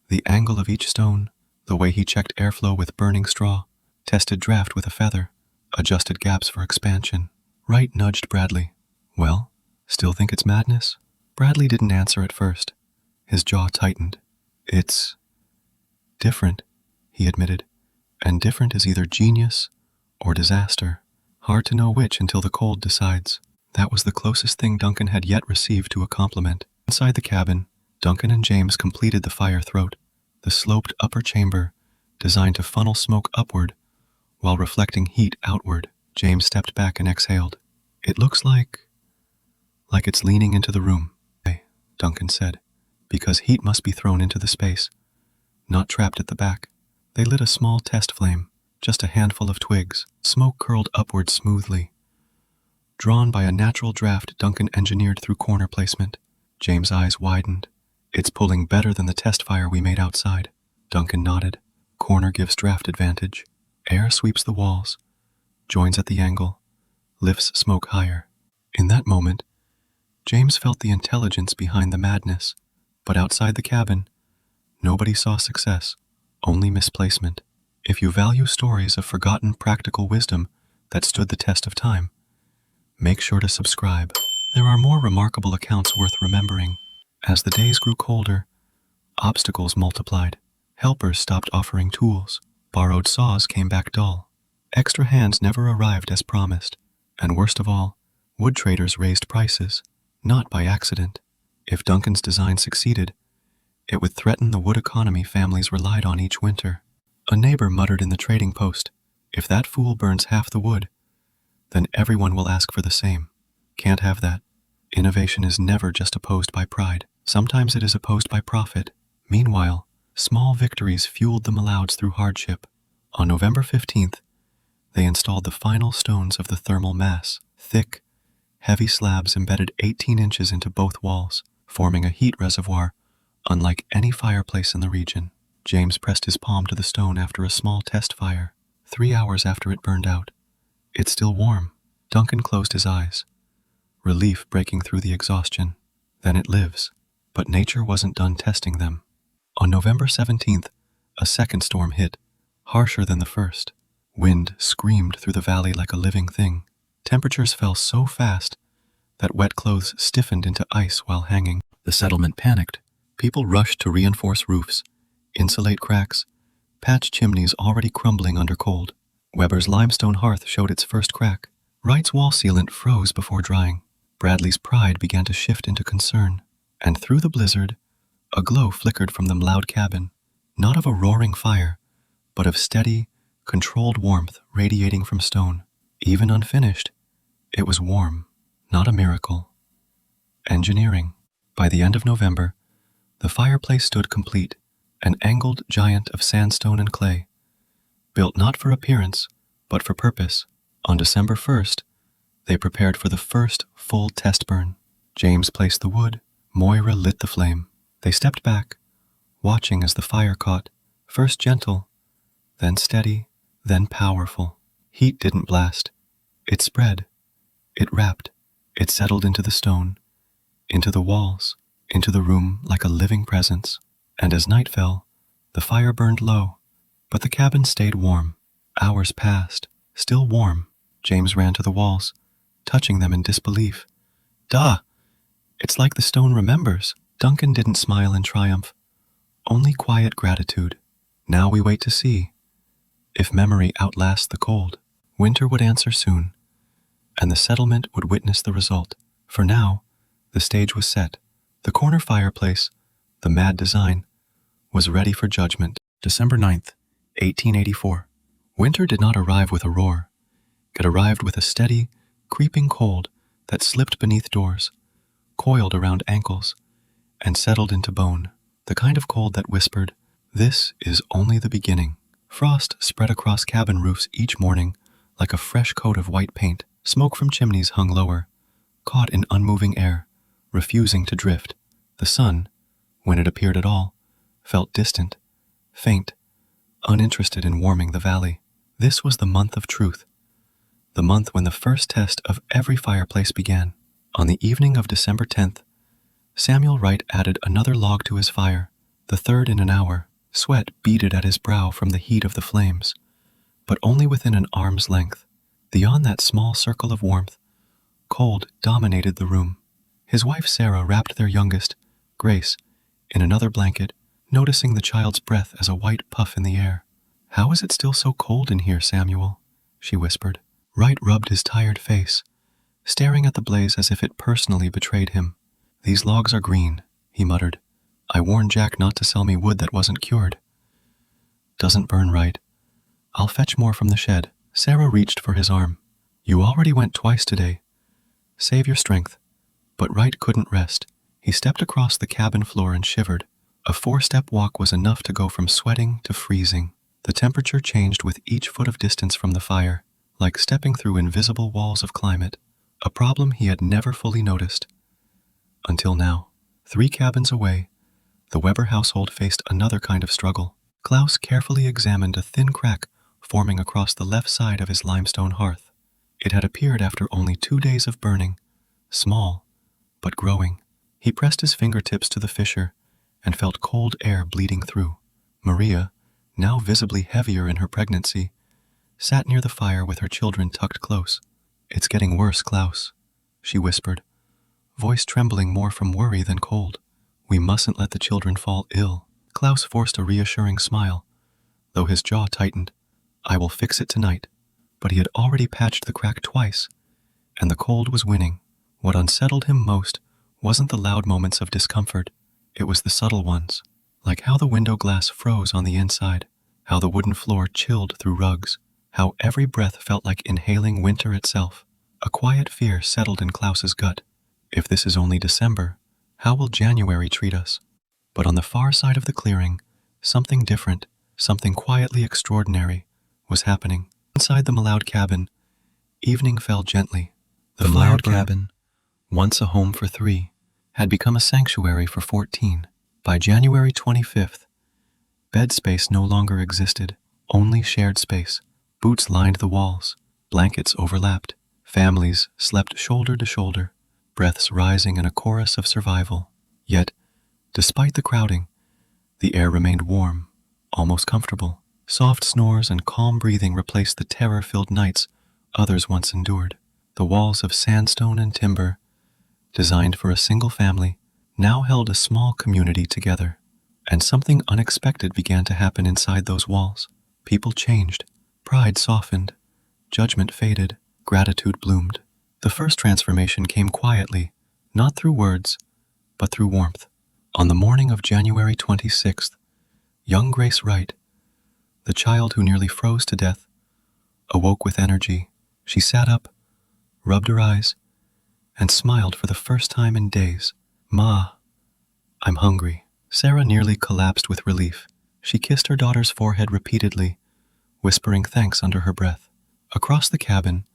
Speaker 1: The angle of each stone, the way he checked airflow with burning straw, tested draft with a feather, adjusted gaps for expansion. Wright nudged Bradley. Well, still think it's madness? Bradley didn't answer at first. His jaw tightened. It's different, he admitted. And different is either genius or disaster. Hard to know which until the cold decides. That was the closest thing Duncan had yet received to a compliment. Inside the cabin, Duncan and James completed the fire throat, the sloped upper chamber designed to funnel smoke upward while reflecting heat outward. James stepped back and exhaled. It looks like it's leaning into the room, Duncan said, because heat must be thrown into the space, not trapped at the back. They lit a small test flame, just a handful of twigs. Smoke curled upward smoothly, drawn by a natural draft Duncan engineered through corner placement. James' eyes widened. It's pulling better than the test fire we made outside. Duncan nodded. Corner gives draft advantage. Air sweeps the walls, joins at the angle, lifts smoke higher. In that moment, James felt the intelligence behind the madness, but outside the cabin, nobody saw success, only misplacement. If you value stories of forgotten practical wisdom that stood the test of time, make sure to subscribe. There are more remarkable accounts worth remembering. As the days grew colder, obstacles multiplied. Helpers stopped offering tools. Borrowed saws came back dull. Extra hands never arrived as promised. And worst of all, wood traders raised prices, not by accident. If Duncan's design succeeded, it would threaten the wood economy families relied on each winter. A neighbor muttered in the trading post, "If that fool burns half the wood, then everyone will ask for the same." Can't have that. Innovation is never just opposed by pride. Sometimes it is opposed by profit. Meanwhile, small victories fueled the Mlouds through hardship. On November 15th, they installed the final stones of the thermal mass. Thick, heavy slabs embedded 18 inches into both walls, forming a heat reservoir unlike any fireplace in the region. James pressed his palm to the stone after a small test fire. 3 hours after it burned out. It's still warm. Duncan closed his eyes, relief breaking through the exhaustion. Then it lives. But nature wasn't done testing them. On November 17th, a second storm hit, harsher than the first. Wind screamed through the valley like a living thing. Temperatures fell so fast that wet clothes stiffened into ice while hanging. The settlement panicked. People rushed to reinforce roofs, insulate cracks, patch chimneys already crumbling under cold. Weber's limestone hearth showed its first crack. Wright's wall sealant froze before drying. Bradley's pride began to shift into concern. And through the blizzard, a glow flickered from the Mloud cabin, not of a roaring fire, but of steady, controlled warmth radiating from stone. Even unfinished, it was warm, not a miracle. Engineering. By the end of November, the fireplace stood complete, an angled giant of sandstone and clay, built not for appearance, but for purpose. On December 1st, they prepared for the first full test burn. James placed the wood, Moira lit the flame. They stepped back, watching as the fire caught, first gentle, then steady, then powerful. Heat didn't blast. It spread. It wrapped. It settled into the stone, into the walls, into the room like a living presence. And as night fell, the fire burned low, but the cabin stayed warm. Hours passed, still warm. James ran to the walls, touching them in disbelief. Duh! It's like the stone remembers. Duncan didn't smile in triumph, only quiet gratitude. Now we wait to see if memory outlasts the cold. Winter would answer soon, and the settlement would witness the result. For now, the stage was set. The corner fireplace, the mad design, was ready for judgment. December 9th, 1884. Winter did not arrive with a roar. It arrived with a steady, creeping cold that slipped beneath doors, coiled around ankles, and settled into bone. The kind of cold that whispered, "This is only the beginning." Frost spread across cabin roofs each morning like a fresh coat of white paint. Smoke from chimneys hung lower, caught in unmoving air, refusing to drift. The sun, when it appeared at all, felt distant, faint, uninterested in warming the valley. This was the month of truth, the month when the first test of every fireplace began. On the evening of December 10th, Samuel Wright added another log to his fire, the third in an hour. Sweat beaded at his brow from the heat of the flames, but only within an arm's length. Beyond that small circle of warmth, Cold dominated the room. His wife Sarah wrapped their youngest, Grace, in another blanket, noticing the child's breath as a white puff in the air. "How is it still so cold in here, Samuel?" she whispered. Wright rubbed his tired face, staring at the blaze as if it personally betrayed him. "These logs are green," he muttered. "I warned Jack not to sell me wood that wasn't cured." "Doesn't burn right. I'll fetch more from the shed." Sarah reached for his arm. "You already went twice today. Save your strength." But Wright couldn't rest. He stepped across the cabin floor and shivered. A 4-step walk was enough to go from sweating to freezing. The temperature changed with each foot of distance from the fire, like stepping through invisible walls of climate, a problem he had never fully noticed. Until now, 3 cabins away, the Weber household faced another kind of struggle. Klaus carefully examined a thin crack forming across the left side of his limestone hearth. It had appeared after only 2 days of burning, small, but growing. He pressed his fingertips to the fissure and felt cold air bleeding through. Maria, now visibly heavier in her pregnancy, sat near the fire with her children tucked close. "It's getting worse, Klaus," she whispered, voice trembling more from worry than cold. "We mustn't let the children fall ill." Klaus forced a reassuring smile, though his jaw tightened. "I will fix it tonight." But he had already patched the crack twice, and the cold was winning. What unsettled him most wasn't the loud moments of discomfort. It was the subtle ones, like how the window glass froze on the inside, how the wooden floor chilled through rugs, how every breath felt like inhaling winter itself. A quiet fear settled in Klaus's gut. If this is only December, how will January treat us? But on the far side of the clearing, something different, something quietly extraordinary, was happening. Inside the Mloud cabin, evening fell gently. The Mloud cabin, once a home for 3, had become a sanctuary for 14. By January 25th, bed space no longer existed, only shared space. Boots lined the walls, blankets overlapped, families slept shoulder to shoulder, breaths rising in a chorus of survival. Yet, despite the crowding, the air remained warm, almost comfortable. Soft snores and calm breathing replaced the terror-filled nights others once endured. The walls of sandstone and timber, designed for a single family, now held a small community together. And something unexpected began to happen inside those walls. People changed. Pride softened. Judgment faded. Gratitude bloomed. The first transformation came quietly, not through words, but through warmth. On the morning of January 26th, young Grace Wright, the child who nearly froze to death, awoke with energy. She sat up, rubbed her eyes, and smiled for the first time in days. "Ma, I'm hungry." Sarah nearly collapsed with relief. She kissed her daughter's forehead repeatedly, whispering thanks under her breath. Across the cabin,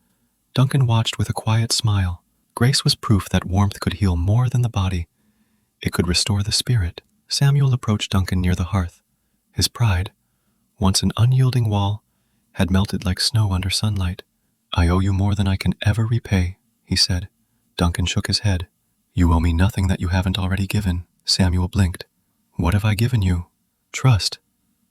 Speaker 1: Duncan watched with a quiet smile. Grace was proof that warmth could heal more than the body. It could restore the spirit. Samuel approached Duncan near the hearth. His pride, once an unyielding wall, had melted like snow under sunlight. "I owe you more than I can ever repay," he said. Duncan shook his head. "You owe me nothing that you haven't already given." Samuel blinked. "What have I given you?" "Trust,"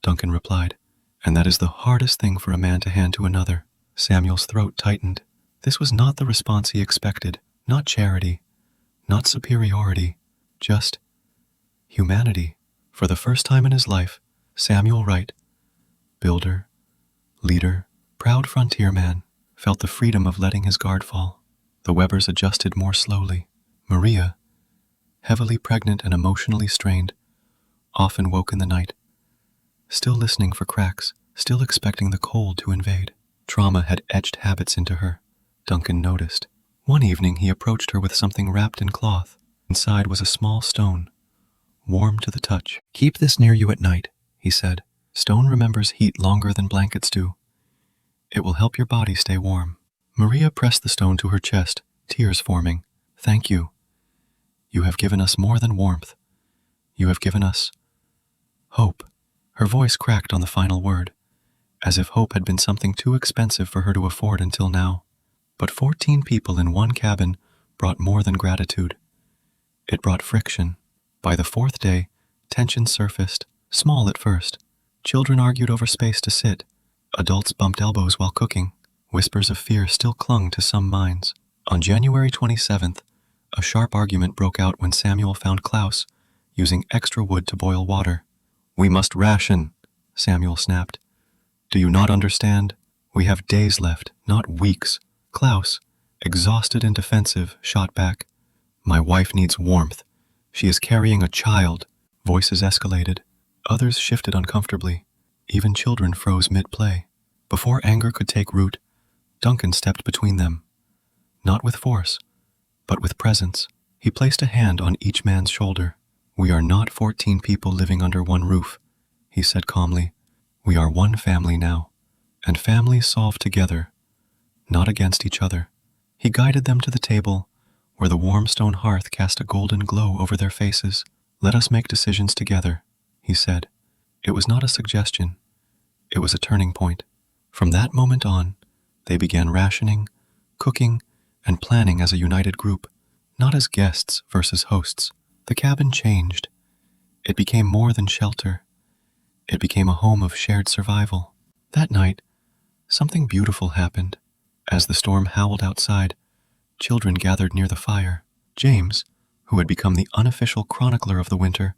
Speaker 1: Duncan replied, "and that is the hardest thing for a man to hand to another." Samuel's throat tightened. This was not the response he expected, not charity, not superiority, just humanity. For the first time in his life, Samuel Wright, builder, leader, proud frontierman, felt the freedom of letting his guard fall. The Webers adjusted more slowly. Maria, heavily pregnant and emotionally strained, often woke in the night, still listening for cracks, still expecting the cold to invade. Trauma had etched habits into her, Duncan noticed. One evening he approached her with something wrapped in cloth. Inside was a small stone, warm to the touch. "Keep this near you at night," he said. "Stone remembers heat longer than blankets do. It will help your body stay warm." Maria pressed the stone to her chest, tears forming. "Thank you. You have given us more than warmth. You have given us hope." Her voice cracked on the final word, as if hope had been something too expensive for her to afford until now. But 14 people in one cabin brought more than gratitude. It brought friction. By the 4th day, tension surfaced, small at first. Children argued over space to sit. Adults bumped elbows while cooking. Whispers of fear still clung to some minds. On January 27th, a sharp argument broke out when Samuel found Klaus using extra wood to boil water. "We must ration," Samuel snapped. "Do you not understand? We have days left, not weeks." Klaus, exhausted and defensive, shot back. "My wife needs warmth. She is carrying a child." Voices escalated. Others shifted uncomfortably. Even children froze mid-play. Before anger could take root, Duncan stepped between them. Not with force, but with presence. He placed a hand on each man's shoulder. "We are not 14 people living under one roof," he said calmly. "We are one family now, and families solve together, not against each other." He guided them to the table, where the warm stone hearth cast a golden glow over their faces. "Let us make decisions together," he said. It was not a suggestion. It was a turning point. From that moment on, they began rationing, cooking, and planning as a united group, not as guests versus hosts. The cabin changed. It became more than shelter. It became a home of shared survival. That night, something beautiful happened. As the storm howled outside, children gathered near the fire. James, who had become the unofficial chronicler of the winter,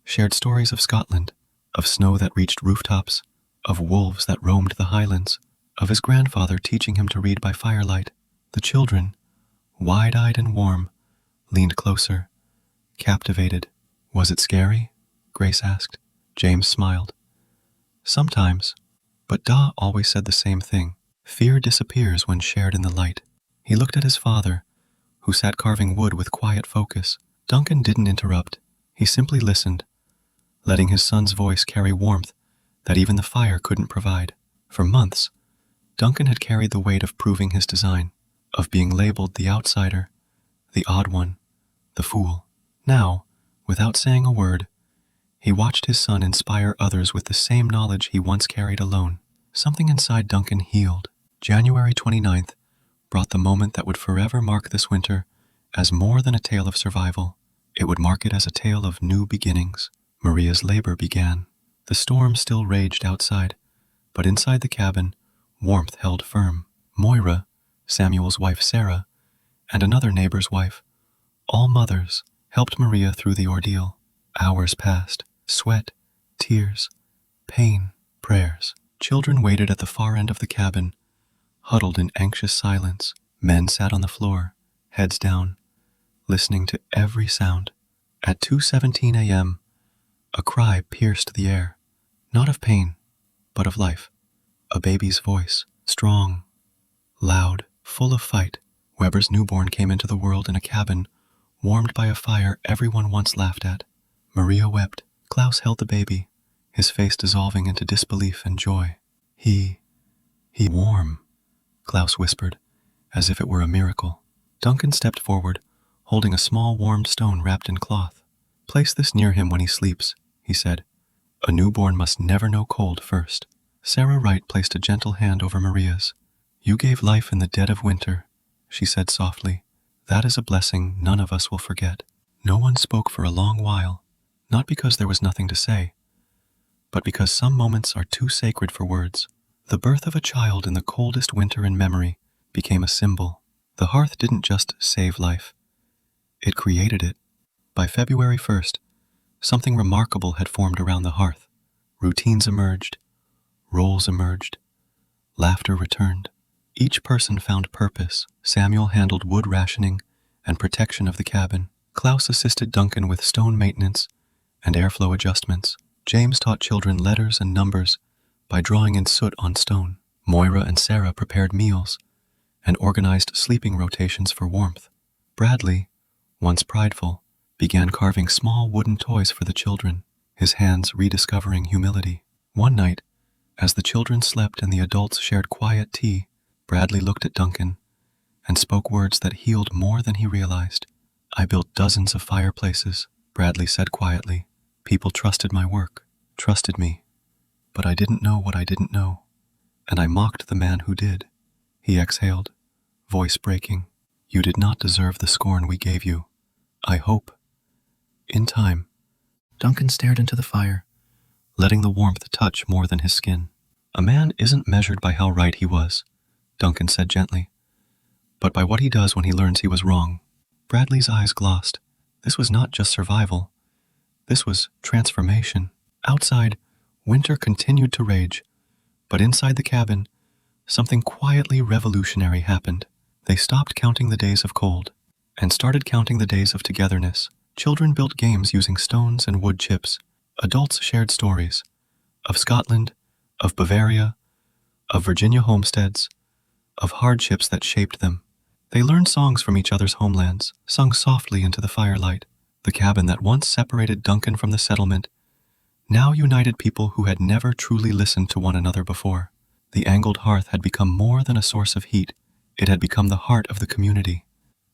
Speaker 1: shared stories of Scotland, of snow that reached rooftops, of wolves that roamed the highlands, of his grandfather teaching him to read by firelight. The children, wide-eyed and warm, leaned closer, captivated. "Was it scary?" Grace asked. James smiled. "Sometimes, but Da always said the same thing. Fear disappears when shared in the light." He looked at his father, who sat carving wood with quiet focus. Duncan didn't interrupt. He simply listened, letting his son's voice carry warmth that even the fire couldn't provide. For months, Duncan had carried the weight of proving his design, of being labeled the outsider, the odd one, the fool. Now, without saying a word, he watched his son inspire others with the same knowledge he once carried alone. Something inside Duncan healed. January 29th brought the moment that would forever mark this winter as more than a tale of survival. It would mark it as a tale of new beginnings. Maria's labor began. The storm still raged outside, but inside the cabin, warmth held firm. Moira, Samuel's wife Sarah, and another neighbor's wife, all mothers, helped Maria through the ordeal. Hours passed. Sweat, tears, pain, prayers. Children waited at the far end of the cabin, huddled in anxious silence. Men sat on the floor, heads down, listening to every sound. At 2:17 a.m., a cry pierced the air, not of pain, but of life. A baby's voice, strong, loud, full of fight. Weber's newborn came into the world in a cabin warmed by a fire everyone once laughed at. Maria wept. Klaus held the baby, his face dissolving into disbelief and joy. He warm, Klaus whispered, as if it were a miracle. Duncan stepped forward, holding a small warmed stone wrapped in cloth. "Place this near him when he sleeps," he said. "A newborn must never know cold first." Sarah Wright placed a gentle hand over Maria's. "You gave life in the dead of winter," she said softly. "That is a blessing none of us will forget." No one spoke for a long while, not because there was nothing to say, but because some moments are too sacred for words. The birth of a child in the coldest winter in memory became a symbol. The hearth didn't just save life, it created it. By February 1st, something remarkable had formed around the hearth. Routines emerged, roles emerged, laughter returned. Each person found purpose. Samuel handled wood rationing and protection of the cabin. Klaus assisted Duncan with stone maintenance and airflow adjustments. James taught children letters and numbers by drawing in soot on stone. Moira and Sarah prepared meals and organized sleeping rotations for warmth. Bradley, once prideful, began carving small wooden toys for the children, his hands rediscovering humility. One night, as the children slept and the adults shared quiet tea, Bradley looked at Duncan and spoke words that healed more than he realized. "I built dozens of fireplaces," Bradley said quietly. "People trusted my work, trusted me, but I didn't know what I didn't know, and I mocked the man who did." He exhaled, voice breaking. "You did not deserve the scorn we gave you. I hope, in time." Duncan stared into the fire, letting the warmth touch more than his skin. "A man isn't measured by how right he was," Duncan said gently, but by what he does when he learns he was wrong. Bradley's eyes glossed. This was not just survival. This was transformation. Outside, winter continued to rage, but inside the cabin, something quietly revolutionary happened. They stopped counting the days of cold and started counting the days of togetherness. Children built games using stones and wood chips. Adults shared stories of Scotland, of Bavaria, of Virginia homesteads, of hardships that shaped them. They learned songs from each other's homelands, sung softly into the firelight. The cabin that once separated Duncan from the settlement now united people who had never truly listened to one another before. The angled hearth had become more than a source of heat. It had become the heart of the community.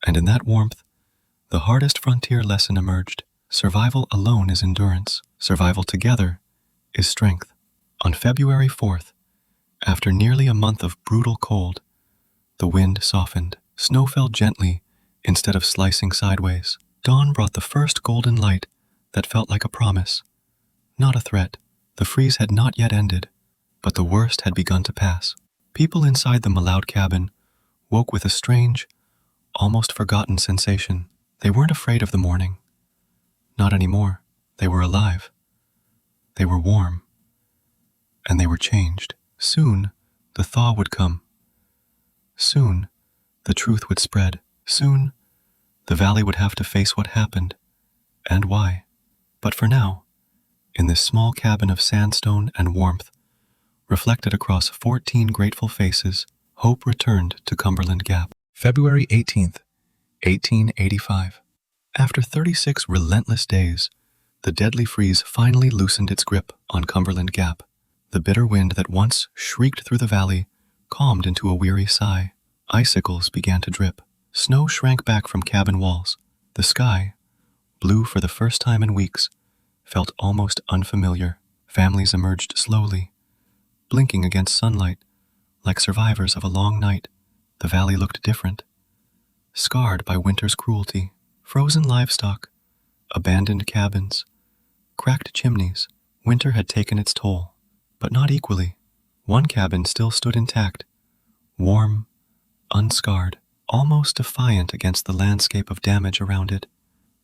Speaker 1: And in that warmth, the hardest frontier lesson emerged. Survival alone is endurance. Survival together is strength. On February 4th, after nearly a month of brutal cold, the wind softened. Snow fell gently instead of slicing sideways. Dawn brought the first golden light that felt like a promise, not a threat. The freeze had not yet ended, but the worst had begun to pass. People inside the Mloud cabin woke with a strange, almost forgotten sensation. They weren't afraid of the morning. Not anymore. They were alive. They were warm. And they were changed. Soon, the thaw would come. Soon, the truth would spread. Soon, the valley would have to face what happened and why. But for now, in this small cabin of sandstone and warmth, reflected across 14 grateful faces, hope returned to Cumberland Gap. February 18th, 1885. After 36 relentless days, the deadly freeze finally loosened its grip on Cumberland Gap. The bitter wind that once shrieked through the valley calmed into a weary sigh. Icicles began to drip. Snow shrank back from cabin walls. The sky, blue for the first time in weeks, felt almost unfamiliar. Families emerged slowly, blinking against sunlight, like survivors of a long night. The valley looked different, scarred by winter's cruelty. Frozen livestock, abandoned cabins, cracked chimneys. Winter had taken its toll, but not equally. One cabin still stood intact, warm, unscarred, almost defiant against the landscape of damage around it.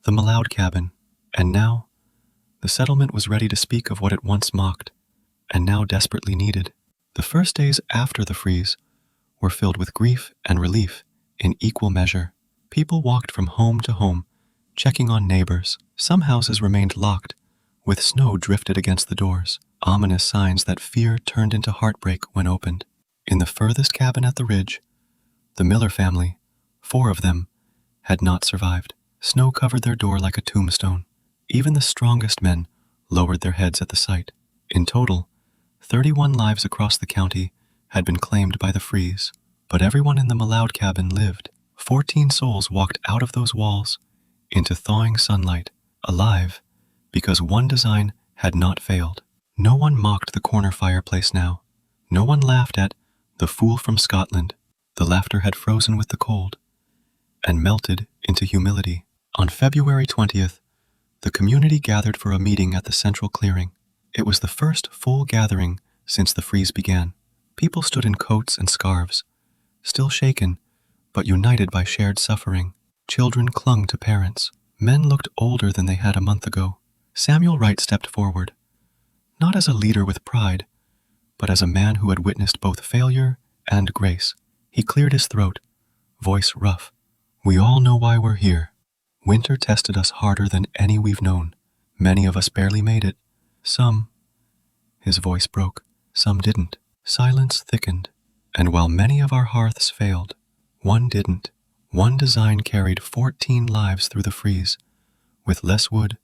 Speaker 1: The Mloud cabin. And now, the settlement was ready to speak of what it once mocked, and now desperately needed. The first days after the freeze were filled with grief and relief in equal measure. People walked from home to home, checking on neighbors. Some houses remained locked, with snow drifted against the doors, ominous signs that fear turned into heartbreak when opened. In the furthest cabin at the ridge, the Miller family, 4 of them, had not survived. Snow covered their door like a tombstone. Even the strongest men lowered their heads at the sight. In total, 31 lives across the county had been claimed by the freeze, but everyone in the Mloud cabin lived. 14 souls walked out of those walls into thawing sunlight, alive because one design had not failed. No one mocked the corner fireplace now. No one laughed at the fool from Scotland. The laughter had frozen with the cold and melted into humility. On February 20th, the community gathered for a meeting at the central clearing. It was the first full gathering since the freeze began. People stood in coats and scarves, still shaken, but united by shared suffering. Children clung to parents. Men looked older than they had a month ago. Samuel Wright stepped forward, not as a leader with pride, but as a man who had witnessed both failure and grace. He cleared his throat, voice rough. "We all know why we're here. Winter tested us harder than any we've known. Many of us barely made it. Some," his voice broke, "some didn't." Silence thickened, and while many of our hearths failed, one didn't. One design carried 14 lives through the freeze, with less wood,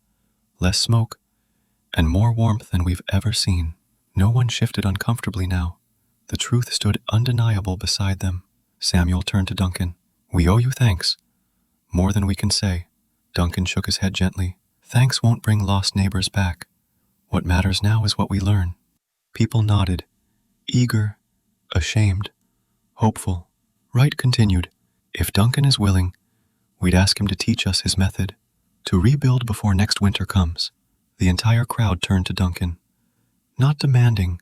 Speaker 1: less smoke, and more warmth than we've ever seen. No one shifted uncomfortably now. The truth stood undeniable beside them. Samuel turned to Duncan. "We owe you thanks, more than we can say." Duncan shook his head gently. "Thanks won't bring lost neighbors back. What matters now is what we learn." People nodded, eager, ashamed, hopeful. Wright continued, "If Duncan is willing, we'd ask him to teach us his method, to rebuild before next winter comes." The entire crowd turned to Duncan, not demanding,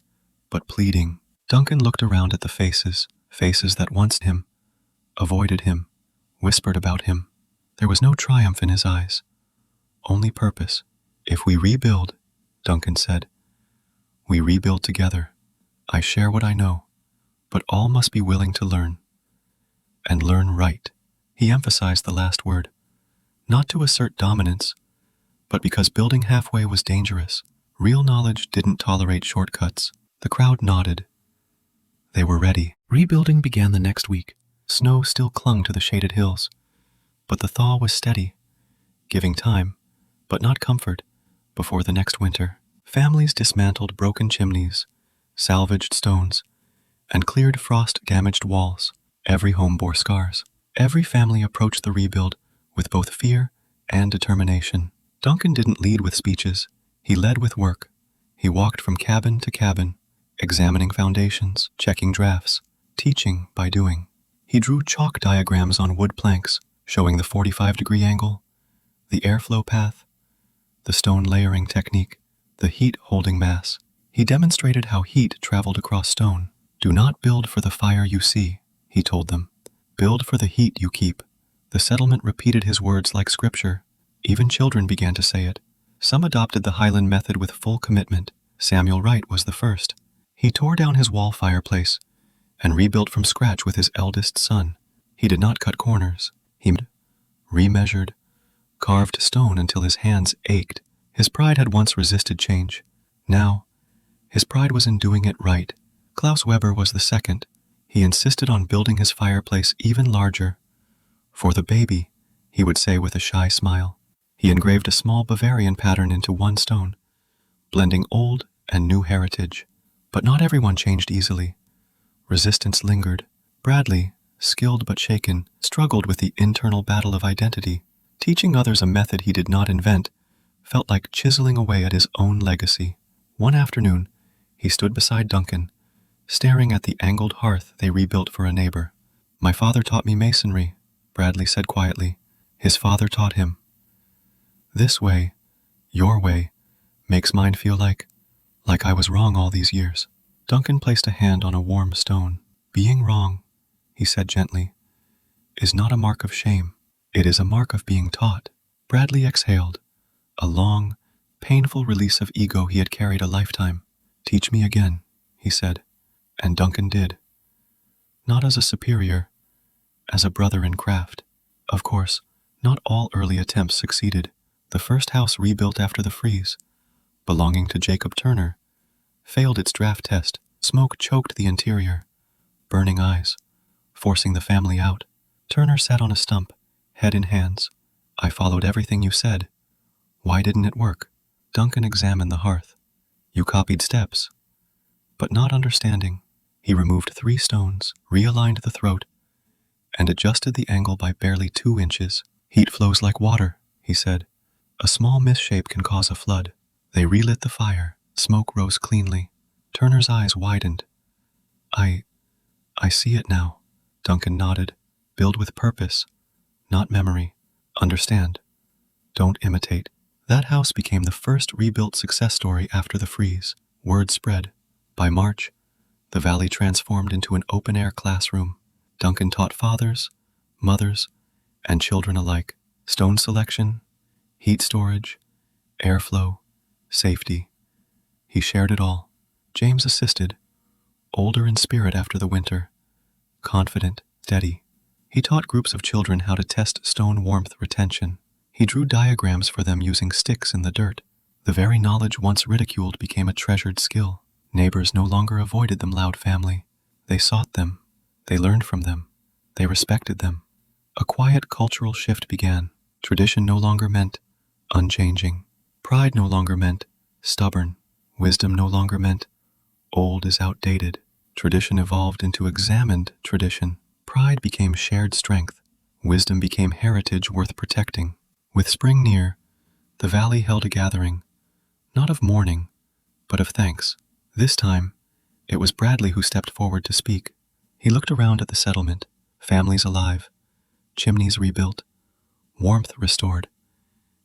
Speaker 1: but pleading. Duncan looked around at the faces that once him, avoided him, whispered about him. There was no triumph in his eyes, only purpose. If we rebuild, Duncan said, we rebuild together. I share what I know, but all must be willing to learn. And learn right. He emphasized the last word, not to assert dominance, but because building halfway was dangerous. Real knowledge didn't tolerate shortcuts. The crowd nodded. They were ready. Rebuilding began the next week. Snow still clung to the shaded hills, but the thaw was steady, giving time, but not comfort, before the next winter. Families dismantled broken chimneys, salvaged stones, and cleared frost-damaged walls. Every home bore scars. Every family approached the rebuild with both fear and determination. Duncan didn't lead with speeches. He led with work. He walked from cabin to cabin, examining foundations, checking drafts, teaching by doing. He drew chalk diagrams on wood planks, showing the 45-degree angle, the airflow path, the stone layering technique, the heat-holding mass. He demonstrated how heat traveled across stone. Do not build for the fire you see, he told them. Build for the heat you keep. The settlement repeated his words like scripture. Even children began to say it. Some adopted the Highland method with full commitment. Samuel Wright was the first. He tore down his wall fireplace and rebuilt from scratch with his eldest son. He did not cut corners. He remeasured, carved stone until his hands ached. His pride had once resisted change. Now, his pride was in doing it right. Klaus Weber was the second. He insisted on building his fireplace even larger. For the baby, he would say with a shy smile. He engraved a small Bavarian pattern into one stone, blending old and new heritage. But not everyone changed easily. Resistance lingered. Bradley, skilled but shaken, struggled with the internal battle of identity. Teaching others a method he did not invent felt like chiseling away at his own legacy. One afternoon, he stood beside Duncan, staring at the angled hearth they rebuilt for a neighbor. My father taught me masonry, Bradley said quietly. His father taught him. This way, your way, makes mine feel like I was wrong all these years. Duncan placed a hand on a warm stone. Being wrong, he said gently, is not a mark of shame. It is a mark of being taught. Bradley exhaled, a long, painful release of ego he had carried a lifetime. Teach me again, he said, and Duncan did. Not as a superior, as a brother in craft. Of course, not all early attempts succeeded. The first house rebuilt after the freeze, belonging to Jacob Turner, failed its draft test. Smoke choked the interior, burning eyes, forcing the family out. Turner sat on a stump, head in hands. I followed everything you said. Why didn't it work? Duncan examined the hearth. You copied steps, but not understanding. He removed 3 stones, realigned the throat, and adjusted the angle by barely 2 inches. Heat flows like water, he said. A small misshape can cause a flood. They relit the fire. Smoke rose cleanly. Turner's eyes widened. I see it now. Duncan nodded. Build with purpose, not memory. Understand. Don't imitate. That house became the first rebuilt success story after the freeze. Word spread. By March, the valley transformed into an open-air classroom. Duncan taught fathers, mothers, and children alike. Stone selection, heat storage, airflow, safety. He shared it all. James assisted, older in spirit after the winter, confident, steady. He taught groups of children how to test stone warmth retention. He drew diagrams for them using sticks in the dirt. The very knowledge once ridiculed became a treasured skill. Neighbors no longer avoided the Mloud family. They sought them. They learned from them. They respected them. A quiet cultural shift began. Tradition no longer meant unchanging. Pride no longer meant stubborn. Wisdom no longer meant old is outdated. Tradition evolved into examined tradition. Pride became shared strength. Wisdom became heritage worth protecting. With spring near, the valley held a gathering, not of mourning, but of thanks. This time, it was Bradley who stepped forward to speak. He looked around at the settlement, families alive, chimneys rebuilt, warmth restored,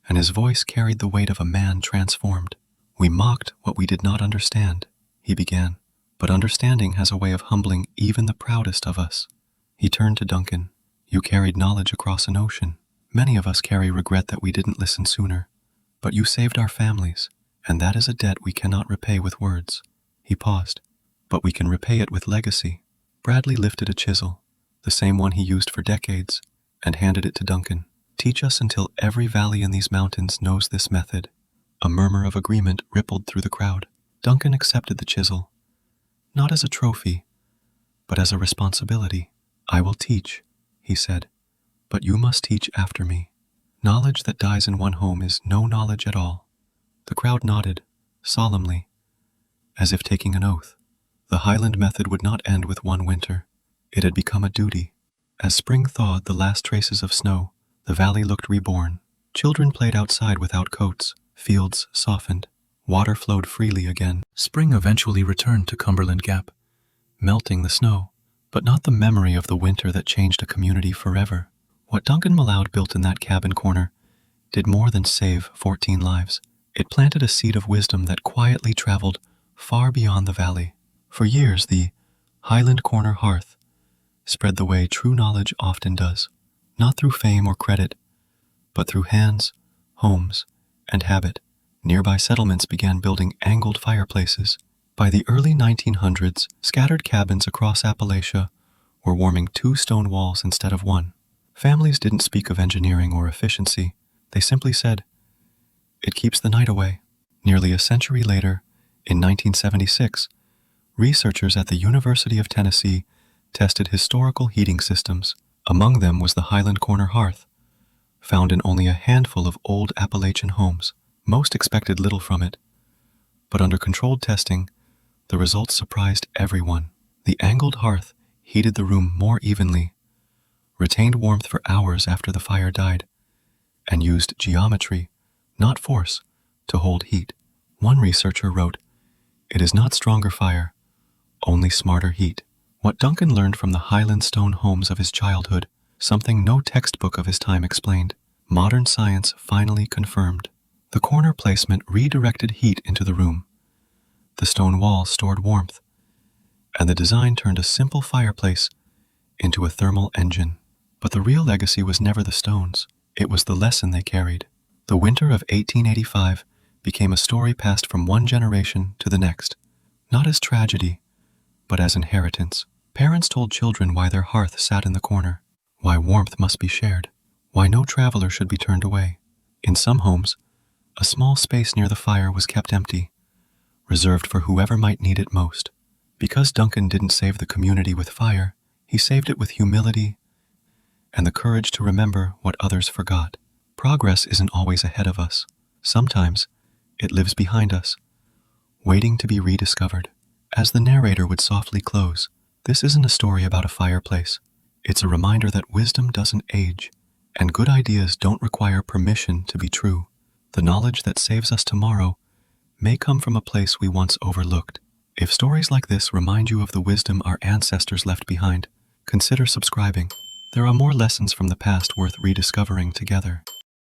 Speaker 1: and his voice carried the weight of a man transformed. We mocked what we did not understand, he began, but understanding has a way of humbling even the proudest of us. He turned to Duncan. You carried knowledge across an ocean. Many of us carry regret that we didn't listen sooner. But you saved our families, and that is a debt we cannot repay with words. He paused. But we can repay it with legacy. Bradley lifted a chisel, the same one he used for decades, and handed it to Duncan. Teach us until every valley in these mountains knows this method. A murmur of agreement rippled through the crowd. Duncan accepted the chisel, not as a trophy, but as a responsibility. I will teach, he said, but you must teach after me. Knowledge that dies in one home is no knowledge at all. The crowd nodded, solemnly, as if taking an oath. The Highland method would not end with one winter. It had become a duty. As spring thawed the last traces of snow, the valley looked reborn. Children played outside without coats. Fields softened. Water flowed freely again. Spring eventually returned to Cumberland Gap, melting the snow, but not the memory of the winter that changed a community forever. What Duncan Mloud built in that cabin corner did more than save 14 lives. It planted a seed of wisdom that quietly traveled far beyond the valley. For years, the Highland Corner hearth spread the way true knowledge often does, not through fame or credit, but through hands, homes, and habit. Nearby settlements began building angled fireplaces. By the early 1900s, scattered cabins across Appalachia were warming 2 stone walls instead of 1. Families didn't speak of engineering or efficiency. They simply said, "It keeps the night away." Nearly a century later, in 1976, researchers at the University of Tennessee tested historical heating systems. Among them was the Highland Corner hearth, found in only a handful of old Appalachian homes. Most expected little from it, but under controlled testing, the results surprised everyone. The angled hearth heated the room more evenly, retained warmth for hours after the fire died, and used geometry, not force, to hold heat. One researcher wrote, "It is not stronger fire, only smarter heat." What Duncan learned from the Highland stone homes of his childhood, something no textbook of his time explained, modern science finally confirmed. The corner placement redirected heat into the room. The stone walls stored warmth, and the design turned a simple fireplace into a thermal engine. But the real legacy was never the stones. It was the lesson they carried. The winter of 1885 became a story passed from one generation to the next, not as tragedy, but as inheritance. Parents told children why their hearth sat in the corner, why warmth must be shared, why no traveler should be turned away. In some homes, a small space near the fire was kept empty, reserved for whoever might need it most. Because Duncan didn't save the community with fire, he saved it with humility and the courage to remember what others forgot. Progress isn't always ahead of us. Sometimes it lives behind us, waiting to be rediscovered. As the narrator would softly close, this isn't a story about a fireplace. It's a reminder that wisdom doesn't age, and good ideas don't require permission to be true. The knowledge that saves us tomorrow may come from a place we once overlooked. If stories like this remind you of the wisdom our ancestors left behind, consider subscribing. There are more lessons from the past worth rediscovering together.